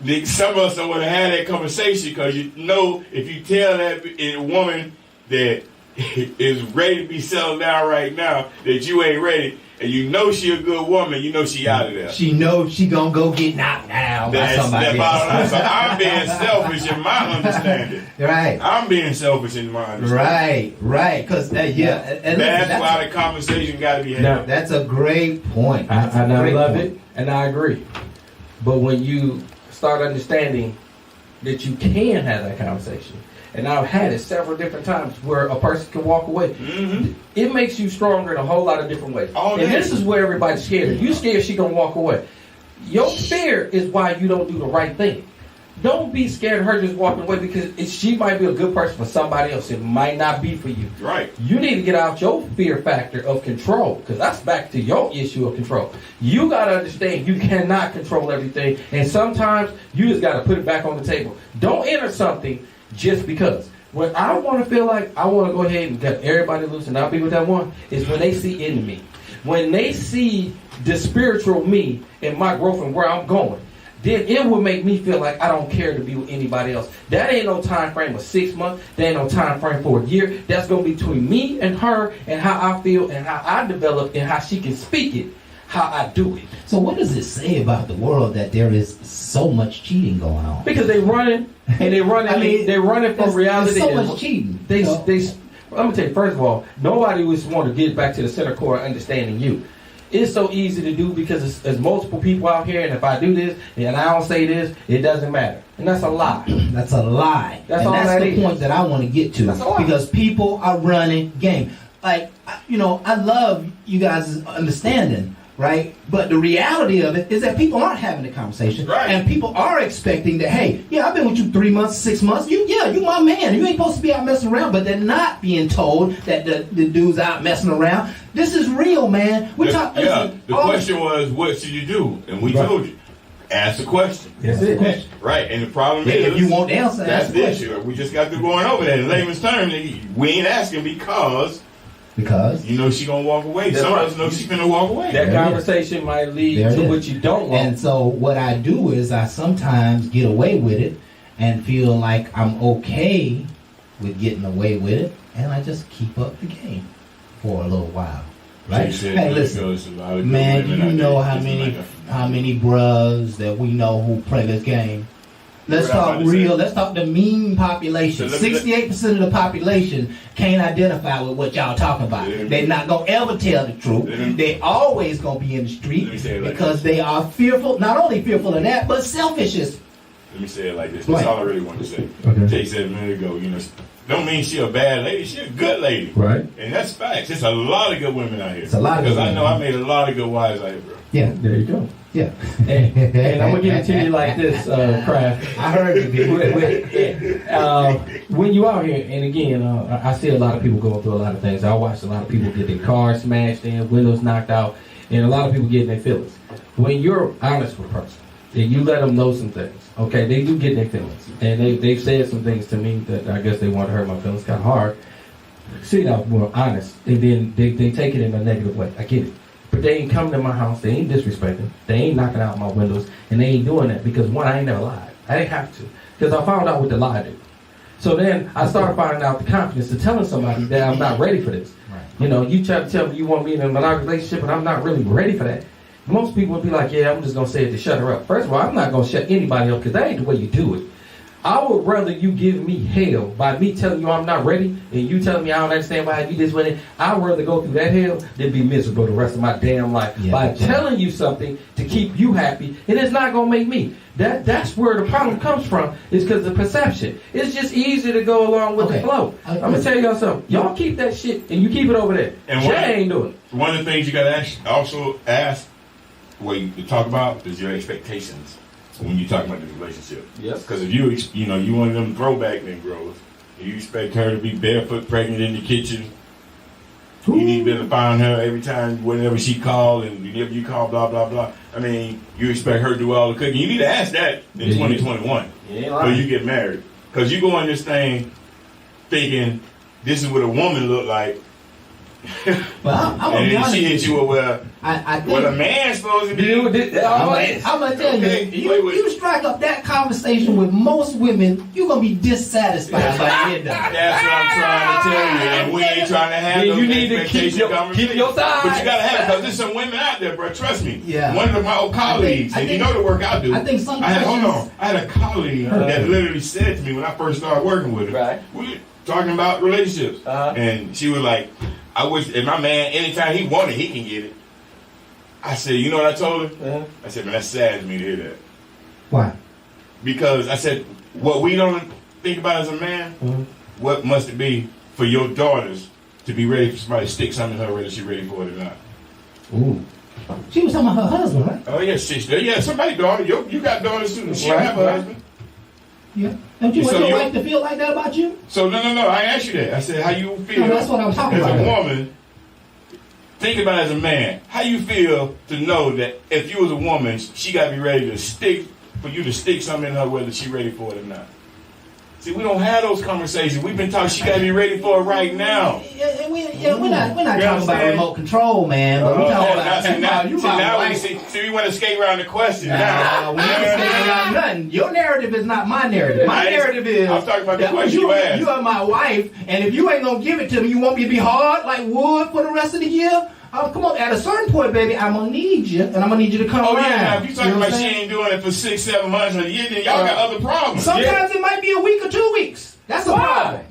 that some of us don't want to have that conversation because you know if you tell that woman that is ready to be settled down right now that you ain't ready, and you know she a good woman, you know she out of there.
She knows she gonna go get knocked down by somebody else.
So I'm being selfish in my understanding.
Right.
I'm being selfish in my understanding.
Right. Because
that's why the conversation got to be had.
Now,
that's a great point.
I love it, and I agree. But when you start understanding that you can have that conversation, and I've had it several different times where a person can walk away. Mm-hmm. It makes you stronger in a whole lot of different ways. And this is where everybody's scared. You scared she gonna walk away. Your fear is why you don't do the right thing. Don't be scared of her just walking away because she might be a good person for somebody else. It might not be for you.
Right.
You need to get out your fear factor of control, because that's back to your issue of control. You got to understand you cannot control everything, and sometimes you just got to put it back on the table. Don't enter something just because. When I want to feel like I want to go ahead and get everybody loose and not be with that one, is when they see in me. When they see the spiritual me and my growth and where I'm going, then it will make me feel like I don't care to be with anybody else. That ain't no time frame of 6 months. That ain't no time frame for a year. That's going to be between me and her and how I feel and how I develop and how she can speak it, how I do it.
So what does it say about the world that there is so much cheating going on?
Because they running and they running.
I mean,
they're running from reality.
There's so much cheating.
They,
you know?
I'm gonna tell you, first of all, nobody was want to get back to the center core of understanding you. It's so easy to do because there's multiple people out here, and if I do this and I don't say this, it doesn't matter, and that's a lie.
That's a lie.
That's
and
all
that's
that
the
is.
point that I want to get to.
That's a lie.
Because people are running game. Like, I love you guys' understanding, right? But the reality of it is that people aren't having the conversation.
Right.
And people are expecting that, hey, yeah, I've been with you 3 months, 6 months. You my man. You ain't supposed to be out messing around. But they're not being told that the dude's out messing around. This is real, man.
The question was, what should you do? And we told you, ask the question.
That's it.
Right, and the problem
Yeah,
is,
if you want the answer,
that's
ask
the
the question.
issue. We just got through going over that in layman's terms. We ain't asking because you know she gonna walk away.
That's
Some
right.
of us know she's gonna walk away.
That
There it
conversation might lead
There it
to
is.
what you don't want.
And so what I do is I sometimes get away with it and feel like I'm okay with getting away with it, and I just keep up the game for a little while. Right?
She said
Hey,
there
listen,
goes a lot of good
man,
women
you
out
know
there
how
just
many
like a-
how many bros that we know who play this game. Let's
What I'm
talk
about to
real.
say.
Let's talk the mean population.
So let me-
68% of the population can't identify with what y'all talking about.
Let me-
They're not gonna ever tell the truth.
Let me-
They always gonna be in the street
Let me say it like
because
this.
they are fearful. Not only fearful of that, but selfish.
Let me say it like this.
Go
That's
ahead.
all I really wanted to say.
Okay.
Jay said a minute ago, don't mean she a bad lady. She a good lady.
Right.
And that's facts. There's a lot of good women out here.
It's a lot of
Because
good
I know
women.
I made a lot of good wives out here, bro.
Yeah,
There you go.
yeah.
And I'm gonna give it to you like this, Kraft.
I heard you, dude.
When you out here, and again, I see a lot of people going through a lot of things. I watch a lot of people get their cars smashed in, windows knocked out, and a lot of people getting their feelings. When you're honest with a person, and you let them know some things, okay, they do get their feelings. And they've said some things to me that I guess they want to hurt my feelings kind of hard. See, now, more honest, and then they take it in a negative way. I get it. But they ain't coming to my house, they ain't disrespecting, they ain't knocking out my windows, and they ain't doing that because, one, I ain't never lied. I didn't have to. Because I found out what the lie did. So then I started finding out the confidence of telling somebody that I'm not ready for this.
Right.
You know, you try to tell me you want me in a monogamous relationship and I'm not really ready for that. Most people would be like, yeah, I'm just going to say it to shut her up. First of all, I'm not going to shut anybody up because that ain't the way you do it. I would rather you give me hell by me telling you I'm not ready and you telling me I don't understand why I do this with it. I'd rather go through that hell than be miserable the rest of my damn life by telling you something to keep you happy, and it's not going to make me. That's where the problem comes from, is because of perception. It's just easy to go along with the flow. I'm going to tell y'all something. Y'all keep that shit and you keep it over there.
And
Jay ain't doing it.
One of the things you got to also ask, what you talk about, is your expectations when you talk about this relationship.
Yes.
Because if you one of them throwback Negroes, you expect her to be barefoot, pregnant in the kitchen. You need to be able to find her every time, whenever she called, and whenever you call, blah, blah, blah. I mean, you expect her to do all the cooking. You need to ask that in 2021 when you get married. Because you go on this thing thinking this is what a woman look like.
Well, I'm gonna
And
be
then
honest
she
with
hit
you.
you with,
I think
what a man's supposed to be.
You
I'm gonna tell
Okay,
you,
wait.
you strike up that conversation with most women, you're gonna be dissatisfied by the end of it.
That's what I'm trying to tell you. And we ain't trying to have
Then
those
you need to keep
expectation
your
conversations.
side.
But you gotta have it, because there's some women out there, bro. Trust me.
Yeah.
One of my old colleagues,
I
and you
think-
know the work I do.
I think some
I had
questions-
a colleague that literally said to me when I first started working with her.
Right.
We were talking about relationships.
Uh-huh.
And she was like, I wish if my man, anytime he wanted, he can get it. I said, you know what I told her?
Uh-huh.
I said, man, that's sad to me to hear that.
Why?
Because I said, what we don't think about as a man, what must it be for your daughters to be ready for somebody to stick something in her, whether she's ready for it or not?
Ooh. She was talking about her husband, right?
Oh, yeah, sister. Yeah, somebody's daughter. You got daughters too. She don't have a husband.
Yeah. Don't you want
So
your
you-
wife to feel like that about you?
So, no. I asked you that. I said, how you feel
No, that's what I'm talking
as
about.
a woman, think about it as a man, how you feel to know that if you was a woman, she got to be ready to stick, for you to stick something in her, whether she ready for it or not? See, we don't have those conversations. We've been talking. She got to be ready for it right now.
We're not talking about remote control, man. But we're talking about you my wife.
See, we want to skate around the question.
Nah, we ain't skating around nothing. Your narrative is not my narrative. My narrative is
I'm talking about the question you asked.
You are my wife, and if you ain't gonna give it to me, you want me to be hard like wood for the rest of the year? Come on, at a certain point, baby, I'm gonna need you, and I'm gonna need you to come around.
Yeah, now, if you talking about she ain't doing it for 6-7 months or a year, then y'all got other problems.
Sometimes it might be a week or 2 weeks. That's a problem.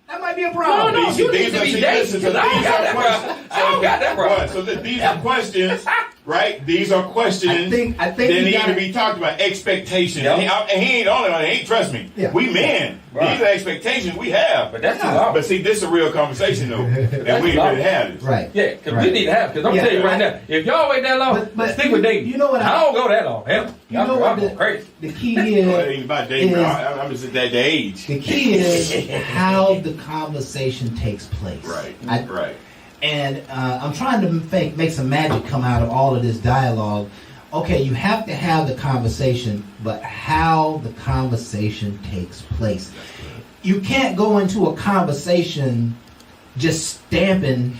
That might be a problem.
No, you need to be dating because I don't got that problem. I don't got that problem.
So these are questions, right? These are questions
I think
that need to be talked about. Expectations.
Yep.
And he ain't on it. Trust me.
Yeah.
We men.
Right.
These are expectations we have.
But that's too long.
But see, this is a real conversation, though. that we really have this.
Right.
Yeah, because we need to have. Because I'm telling you right now, if y'all wait that long,
But
stick with dating.
you know what
I don't go that long. Hell,
You know what?
I'm crazy.
The key
Well, it ain't about dating.
is
I'm just at that age.
the key is how the conversation takes place.
Right. Right.
And I'm trying to make some magic come out of all of this dialogue. Okay, you have to have the conversation, but how the conversation takes place. You can't go into a conversation just stamping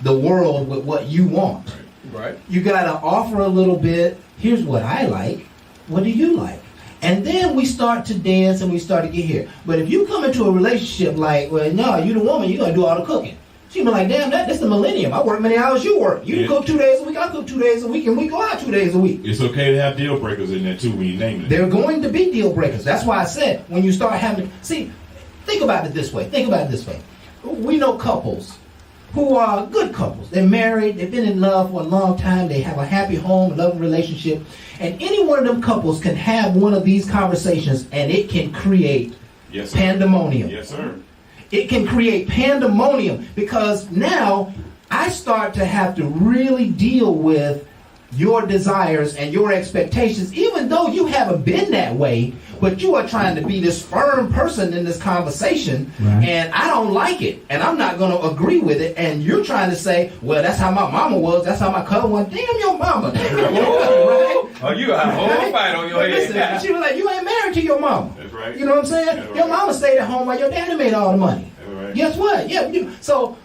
the world with what you want.
Right.
You got to offer a little bit. Here's what I like. What do you like? And then we start to dance and we start to get here. But if you come into a relationship like, well, no, you the woman, you're going to do all the cooking. She be like, damn, that's the millennium. I work many hours, you work. You cook 2 days a week, I cook 2 days a week, and we go out 2 days a week.
It's okay to have deal breakers in there, too, when you name it.
They're going to be deal breakers. That's why I said, when you start having, see, think about it this way. We know couples who are good couples. They're married, they've been in love for a long time, they have a happy home, loving relationship, and any one of them couples can have one of these conversations, and it can create pandemonium.
Yes, sir.
It can create pandemonium because now I start to have to really deal with your desires and your expectations, even though you haven't been that way, but you are trying to be this firm person in this conversation, and I don't like it, and I'm not going to agree with it, and you're trying to say, well, that's how my mama was, that's how my cousin was. Damn your mama.
Oh, you got a whole fight on your head.
Listen, she was like, you ain't married to your mama.
That's right.
You know what I'm saying?
That's right.
Your mama stayed at home while your daddy made all the money.
Right.
Guess what? Yeah. So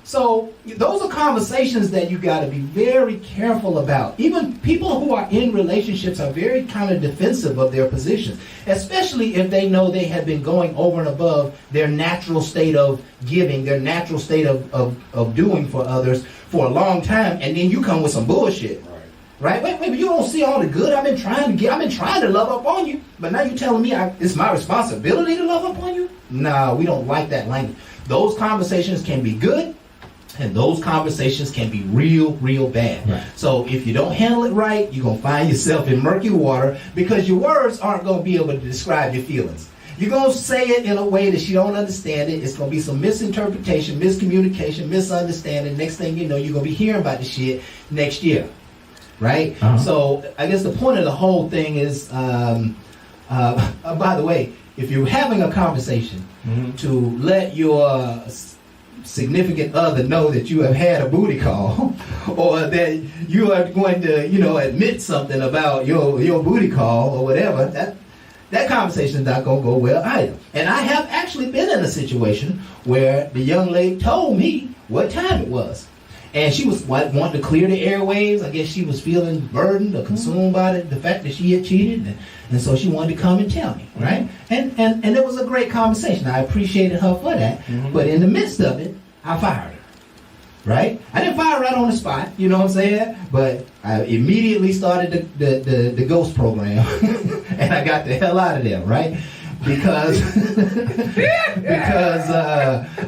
those are conversations that you got to be very careful about. Even people who are in relationships are very kind of defensive of their positions, especially if they know they have been going over and above their natural state of giving, their natural state of doing for others for a long time, and then you come with some bullshit. Right? Wait, but you don't see all the good I've been trying to love up on you, but now you're telling me it's my responsibility to love up on you? No, we don't like that language. Those conversations can be good, and those conversations can be real, real bad. Right. So if you don't handle it right, you're going to find yourself in murky water because your words aren't going to be able to describe your feelings. You're going to say it in a way that you don't understand it. It's going to be some misinterpretation, miscommunication, misunderstanding. Next thing you know, you're going to be hearing about the shit next year. Right? So I guess the point of the whole thing is, by the way, if you're having a conversation to let your significant other know that you have had a booty call or that you are going to, admit something about your booty call or whatever, that conversation is not going to go well either. And I have actually been in a situation where the young lady told me what time it was. And she was wanting to clear the airwaves. I guess she was feeling burdened or consumed by the fact that she had cheated. And so she wanted to come and tell me, right? And it was a great conversation. I appreciated her for that. But in the midst of it, I fired her, right? I didn't fire her right on the spot, you know what I'm saying? But I immediately started the ghost program. And I got the hell out of there, right? Because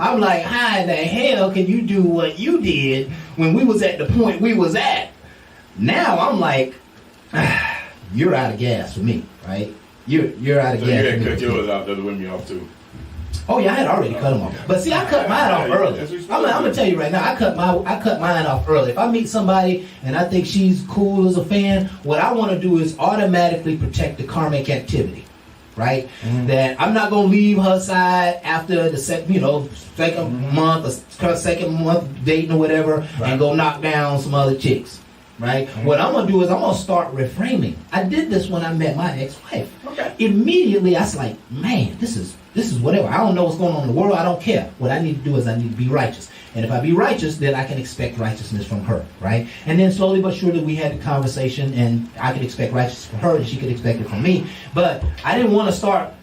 I'm like, how in the hell can you do what you did when we was at the point we was at? Now I'm like, you're out of gas for me, right? You're out of gas.
You had cut yours off, the other women off too.
Oh yeah, I had already cut them off. But see, I cut mine off early. I'm gonna tell you right now, I cut mine off early. If I meet somebody and I think she's cool as a fan, what I want to do is automatically protect the karmic activity. Right? That I'm not going to leave her side after the second month or second month dating or whatever and go knock down some other chicks. right? What I'm gonna do is I'm gonna start reframing. I did this when I met my ex-wife.
Okay.
Immediately, I was like, man, this is whatever. I don't know what's going on in the world. I don't care. What I need to do is I need to be righteous. And if I be righteous, then I can expect righteousness from her, right? And then slowly but surely we had a conversation, and I could expect righteousness from her, and she could expect it from me. But I didn't want to start,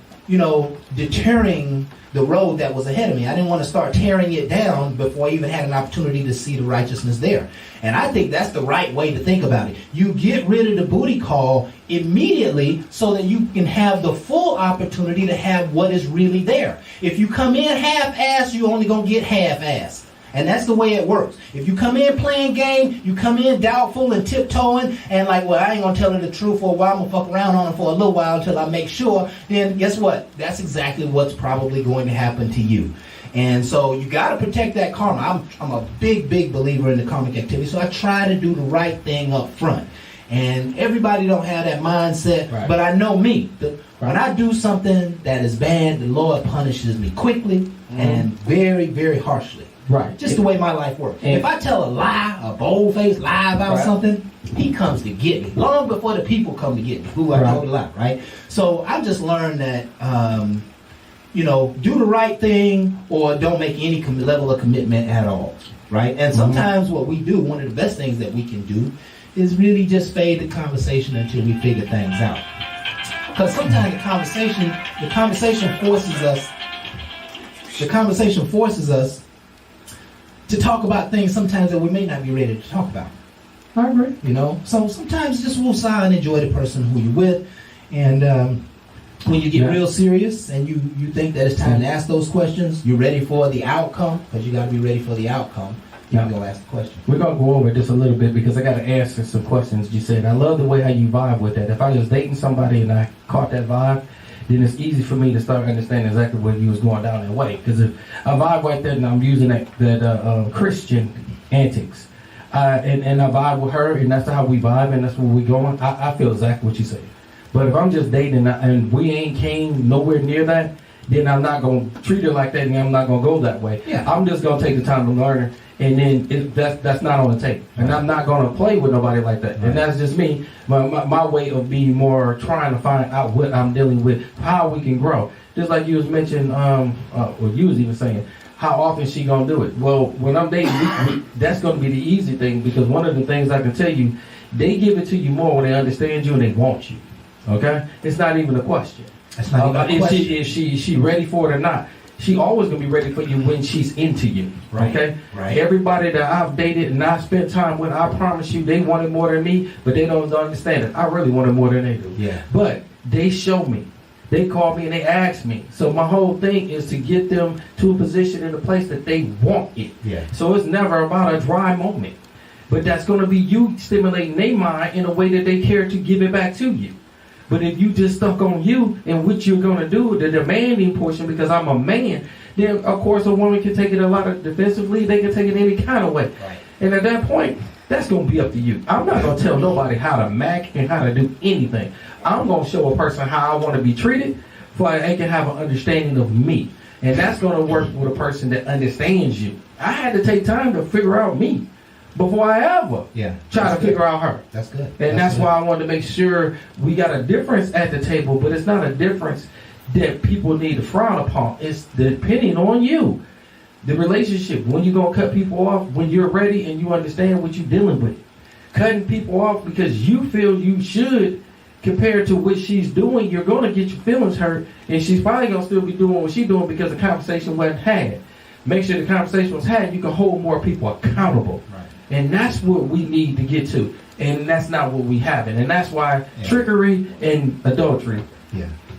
deterring the road that was ahead of me. I didn't want to start tearing it down before I even had an opportunity to see the righteousness there. And I think that's the right way to think about it. You get rid of the booty call immediately so that you can have the full opportunity to have what is really there. If you come in half-assed, you're only going to get half-assed. And that's the way it works. If you come in playing game, you come in doubtful and tiptoeing and like, well, I ain't going to tell her the truth for a while. I'm going to fuck around on her for a little while until I make sure. Then guess what? That's exactly what's probably going to happen to you. And so you got to protect that karma. I'm a big, big believer in the karmic activity. So I try to do the right thing up front. And everybody don't have that mindset. Right. But I know me. When I do something that is bad, the Lord punishes me quickly and very, very harshly.
Right.
Just the way my life works. If I tell a lie, a bold-faced lie about something, he comes to get me. Long before the people come to get me, who I told a lie, right? So I just learned that, do the right thing or don't make any level of commitment at all, right? And sometimes what we do, one of the best things that we can do is really just fade the conversation until we figure things out. Because sometimes the conversation forces us to talk about things sometimes that we may not be ready to talk about.
I agree.
So sometimes just woosah and enjoy the person who you're with. And when you get real serious and you think that it's time to ask those questions, you're ready for the outcome, because you got to be ready for the outcome. You can go ask the question.
We're going to go over this a little bit because I got to answer some questions you said. I love the way how you vibe with that. If I was dating somebody and I caught that vibe, then it's easy for me to start understanding exactly where you was going down that way. Because if I vibe right there and I'm using that Christian antics, and I vibe with her, and that's how we vibe, and that's where we going, I feel exactly what you say. But if I'm just dating and we ain't came nowhere near that, then I'm not going to treat her like that, and I'm not going to go that way. Yeah. I'm just going to take the time to learn her, and then that's not on the tape. And I'm not going to play with nobody like that. Right. And that's just me, my way of being more trying to find out what I'm dealing with, how we can grow. Just like you was mentioning, or you was even saying, how often she going to do it. Well, when I'm dating, that's going to be the easy thing, because one of the things I can tell you, they give it to you more when they understand you and they want you. Okay? It's not even a question.
That's not even a question.
Is she ready for it or not? She always gonna be ready for you when she's into you.
Right.
Okay?
Right.
Everybody that I've dated and I spent time with, I promise you, they wanted more than me, but they don't understand it. I really wanted more than they do.
Yeah.
But they show me. They call me and they ask me. So my whole thing is to get them to a position in a place that they want it.
Yeah.
So it's never about a dry moment. But that's gonna be you stimulating their mind in a way that they care to give it back to you. But if you just stuck on you and what you're going to do, the demanding portion, because I'm a man, then of course a woman can take it a lot of defensively. They can take it any kind of way.
Right.
And at that point, that's going to be up to you. I'm not going to tell nobody how to mac and how to do anything. I'm going to show a person how I want to be treated so they can have an understanding of me. And that's going to work with a person that understands you. I had to take time to figure out me before I ever try to figure out her.
That's good.
And that's why I wanted to make sure we got a difference at the table, but it's not a difference that people need to frown upon. It's depending on you. The relationship, when you're going to cut people off, when you're ready and you understand what you're dealing with. Cutting people off because you feel you should compared to what she's doing, you're going to get your feelings hurt, and she's probably going to still be doing what she's doing because the conversation wasn't had. Make sure the conversation was had, you can hold more people accountable. Right. And that's what we need to get to. And that's not what we have. And that's why trickery and adultery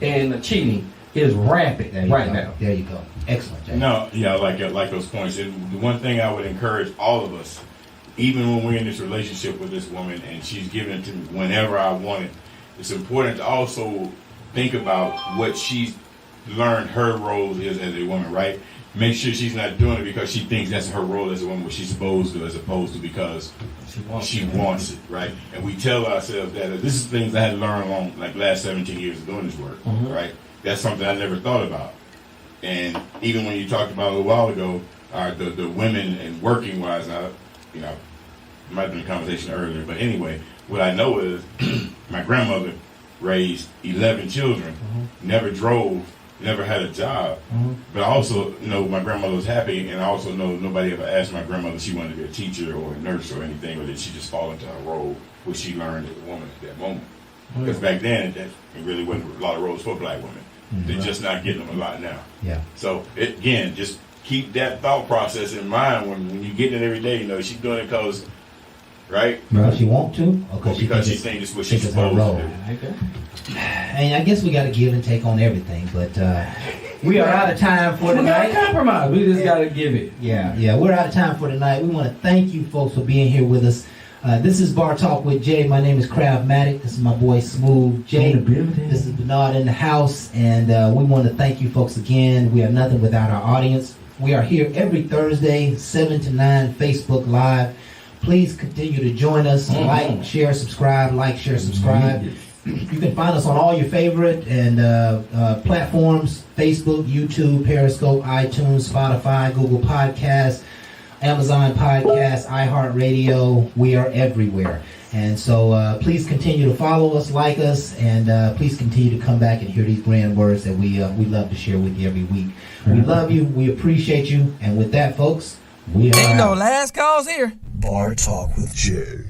and cheating is rampant now.
There you go. Excellent, Jay.
No, I like those points. And the one thing I would encourage all of us, even when we're in this relationship with this woman and she's giving it to me whenever I want it, it's important to also think about what she's learned her role is as a woman, right? Make sure she's not doing it because she thinks that's her role as a woman, what she's supposed to, as opposed to because she wants it, right? And we tell ourselves that this is things I had to learn along like last 17 years of doing this work, right? That's something I never thought about. And even when you talked about a little while ago, the women and working wise, might have been a conversation earlier, but anyway, what I know is my grandmother raised 11 children, never drove, never had a job. But I also know my grandmother was happy, and I also know nobody ever asked my grandmother if she wanted to be a teacher or a nurse or anything, or did she just fall into her role, which she learned as a woman at that moment. Because back then, it really wasn't a lot of roles for black women. They're just not getting them a lot now.
Yeah.
So, again, just keep that thought process in mind when you get it every day. You know, she's doing it because, right?
Because she want to, or
Because she thinks it's what she's
think it's her
supposed
role.
to do.
Okay.
And I guess we got to give and take on everything, but we are out of time for
We got
tonight.
to compromise. We just got to give it.
Yeah, we're out of time for tonight. We want to thank you folks for being here with us. This is Bar Talk with Jay. My name is Cravmatic. This is my boy Smooth Jay.
In the building.
This is Bernard in the house, and we want to thank you folks again. We are nothing without our audience. We are here every Thursday, 7 to 9, Facebook Live. Please continue to join us. Like, share, subscribe. Like, share, subscribe. You can find us on all your favorite and platforms: Facebook, YouTube, Periscope, iTunes, Spotify, Google Podcasts, Amazon Podcasts, iHeartRadio. We are everywhere. And so please continue to follow us, like us, and please continue to come back and hear these grand words that we love to share with you every week. We love you. We appreciate you. And with that, folks, we are
Ain't no
out.
last calls here.
Bar Talk with Jay.